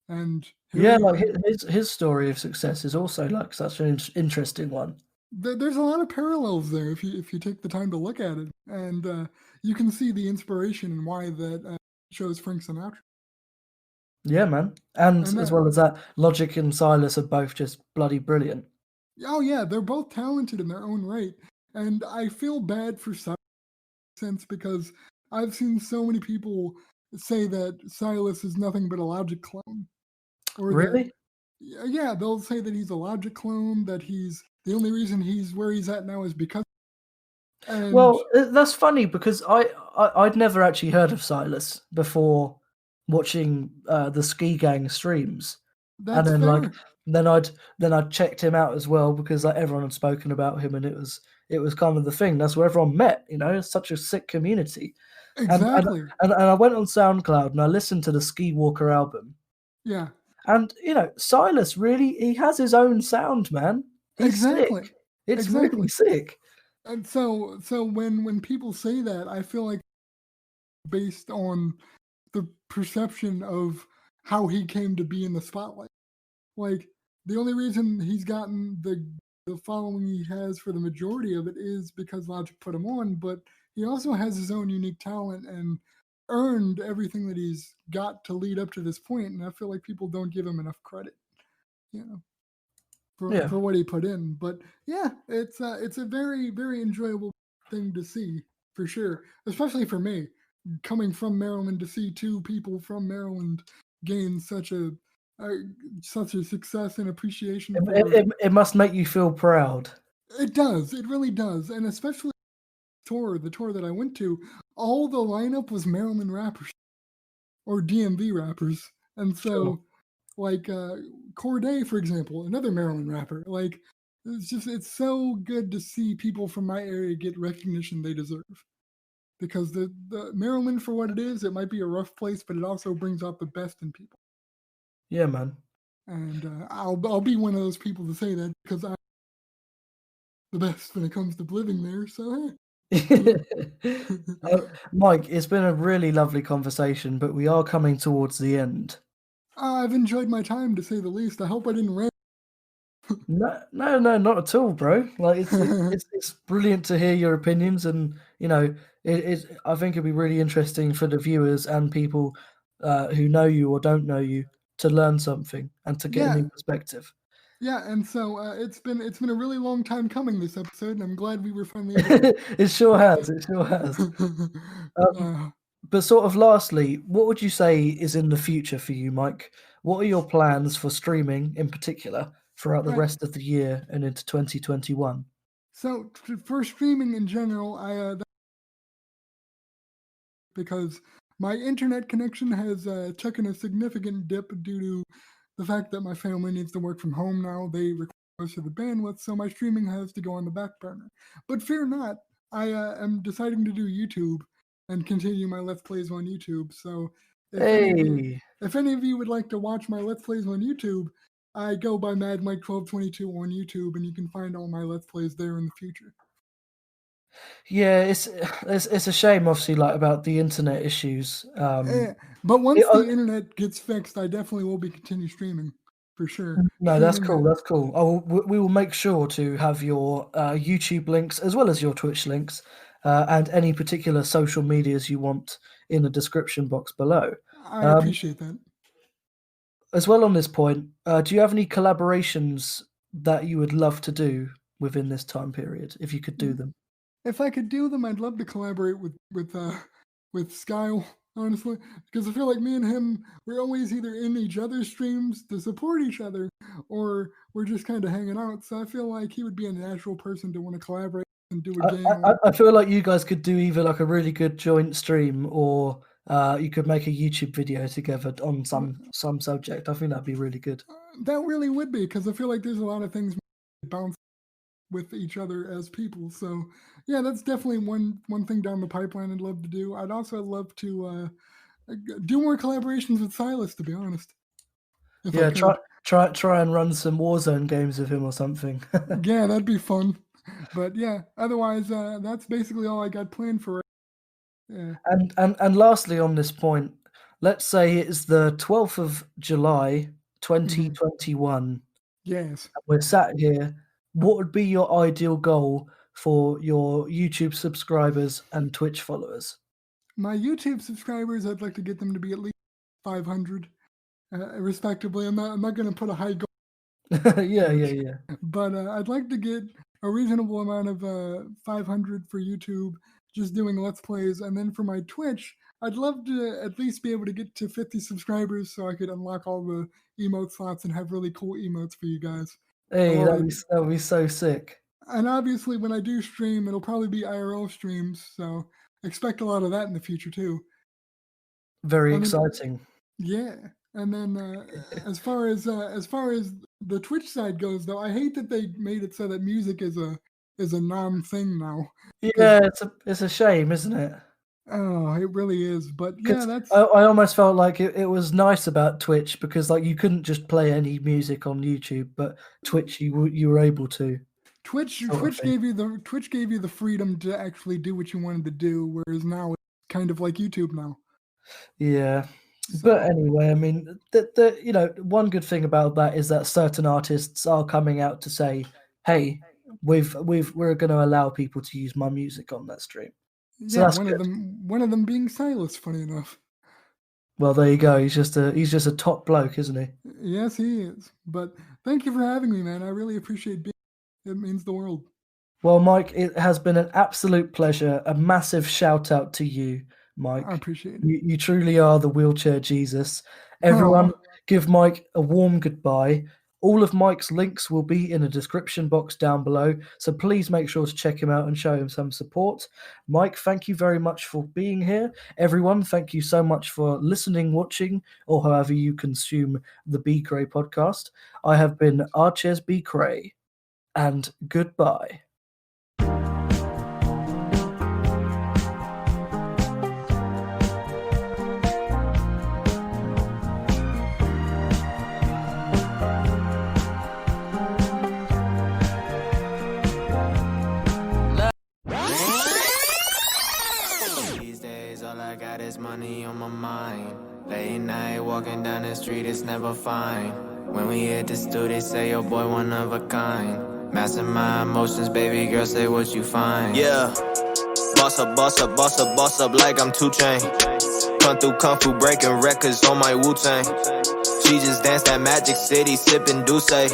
And here Yeah, we like are. his story of success is also like such an interesting one. There's a lot of parallels there if you take the time to look at it, and you can see the inspiration and why that shows Frank Sinatra. Yeah, man. And And as well as that, Logic and Silas are both just bloody brilliant. oh yeah, they're both talented in their own right, and I feel bad for Silas because I've seen so many people say that Silas is nothing but a Logic clone, or that Really? yeah, they'll say that he's a Logic clone, that he's the only reason he's where he's at now is because and Well, that's funny because I'd never actually heard of Silas before watching the Ski Gang streams, and That's then fair. I'd checked him out as well because like everyone had spoken about him, and it was kind of the thing. That's where everyone met. It's such a sick community. And Exactly. and I went on SoundCloud and I listened to the Ski Walker album. Yeah. And Silas really he has his own sound, man. He's Exactly. sick. It's Exactly. really sick. And so when people say that, I feel like based on the perception of how he came to be in the spotlight. Like the only reason he's gotten the following he has for the majority of it is because Logic put him on, but he also has his own unique talent and earned everything that he's got to lead up to this point. And I feel like people don't give him enough credit, Yeah. for what he put in. But yeah, it's a very, very enjoyable thing to see for sure, especially for me coming from Maryland to see two people from Maryland gain such a success and appreciation for It must make you feel proud. it. Does it really does, and especially the tour that I went to, all the lineup was Maryland rappers or DMV rappers, and so Sure. like Corday, for example, another Maryland rapper. Like it's so good to see people from my area get recognition they deserve. Because the Maryland, for what it is, it might be a rough place, but it also brings out the best in people. Yeah, man. And I'll be one of those people to say that because I'm the best when it comes to living there. So hey. Mike, it's been a really lovely conversation, but we are coming towards the end. I've enjoyed my time to say the least. I hope I didn't rant. No, not at all, bro. Like it's brilliant to hear your opinions, and I think it'd be really interesting for the viewers and people who know you or don't know you to learn something and to get a new perspective. Yeah, and so it's been a really long time coming, this episode, and I'm glad we were finally able It sure has. It sure has. But sort of lastly, what would you say is in the future for you, Mike? What are your plans for streaming in particular throughout the Right. rest of the year and into 2021? So for streaming in general, because my internet connection has taken a significant dip due to the fact that my family needs to work from home now. They require most of the bandwidth, so my streaming has to go on the back burner. But fear not, I am deciding to do YouTube and continue my Let's Plays on YouTube. So if any of you would like to watch my Let's Plays on YouTube, I go by MadMike1222 on YouTube, and you can find all my Let's Plays there in the future. Yeah, it's a shame, obviously, like about the internet issues. But once the internet gets fixed, I definitely will be continue streaming for sure. No, that's cool. That's cool. We will make sure to have your YouTube links as well as your Twitch links and any particular social medias you want in the description box below. I appreciate that. As well, on this point, do you have any collaborations that you would love to do within this time period, if you could do them? If I could do them, I'd love to collaborate with Skyle, honestly, because I feel like me and him, we're always either in each other's streams to support each other, or we're just kind of hanging out. So I feel like he would be a natural person to want to collaborate and do a game. I feel like you guys could do either like a really good joint stream, or you could make a YouTube video together on some subject. I think that'd be really good. That really would be, because I feel like there's a lot of things bounce with each other as people. So yeah, that's definitely one thing down the pipeline I'd love to do. I'd also love to do more collaborations with Silas, to be honest. Yeah, try and run some Warzone games with him or something. Yeah, that'd be fun. But yeah, otherwise that's basically all I got planned for. Yeah. And lastly on this point, let's say it's the 12th of July 2021. Yes. We're sat here. What would be your ideal goal for your YouTube subscribers and Twitch followers? My YouTube subscribers, I'd like to get them to be at least 500, respectively. I'm not going to put a high goal. Yeah. But I'd like to get a reasonable amount of 500 for YouTube, just doing Let's Plays. And then for my Twitch, I'd love to at least be able to get to 50 subscribers so I could unlock all the emote slots and have really cool emotes for you guys. Hey, that'd be so sick. And obviously, when I do stream, it'll probably be IRL streams, so expect a lot of that in the future too. Very exciting. Yeah, and then as far as the Twitch side goes, though, I hate that they made it so that music is a non thing now. Because Yeah, it's a shame, isn't it? oh, it really is. But yeah, Because that's I almost felt like it was nice about Twitch because like you couldn't just play any music on YouTube, but Twitch you were able to Twitch. sort of thing. Twitch gave you the freedom to actually do what you wanted to do, whereas now it's kind of like YouTube now. Yeah. But So anyway, I mean, the one good thing about that is that certain artists are coming out to say, "Hey, we're going to allow people to use my music on that stream." So yeah, that's good. one of them being Silas. Funny enough. Well, there you go. He's just a top bloke, isn't he? Yes, he is. But thank you for having me, man. I really appreciate being. It means the world. Well, Mike, it has been an absolute pleasure. A massive shout out to you, I Mike. appreciate it. You truly are the wheelchair Jesus. Everyone, Aw. give Mike a warm goodbye. All of Mike's links will be in the description box down below, so please make sure to check him out and show him some support. Mike, thank you very much for being here. Everyone, thank you so much for listening, watching, or however you consume the Be-Cray podcast. I have been Arches Be-Cray, and goodbye. These days, all I got is money on my mind. Late night, walking down the street, it's never fine. When we hit the studio, they say, your boy one of a kind. Mastering my emotions, baby girl, say what you find. Yeah, boss up, boss up, boss up, boss up like I'm 2 Chain. Come through Kung Fu, breaking records on my Wu-Tang. She just danced at Magic City, sipping Douce.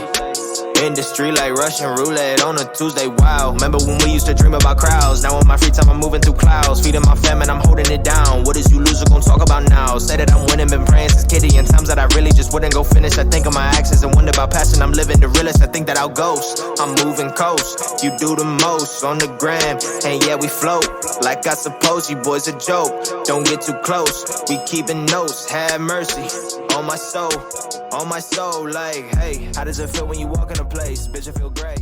In the street like Russian roulette on a Tuesday, wow. Remember when we used to dream about crowds? Now on my free time I'm moving through clouds. Feeding my fam and I'm holding it down. What is you loser gonna talk about now? Say that I'm winning, been praying since kitty. In times that I really just wouldn't go finish. I think of my actions and wonder about passion. I'm living the realest, I think that I'll ghost. I'm moving coast, you do the most on the gram. And yeah, we float, like I suppose you boys a joke. Don't get too close, we keeping notes. Have mercy on my soul, like, hey, how does it feel when you walk in a place? Bitch, I feel great.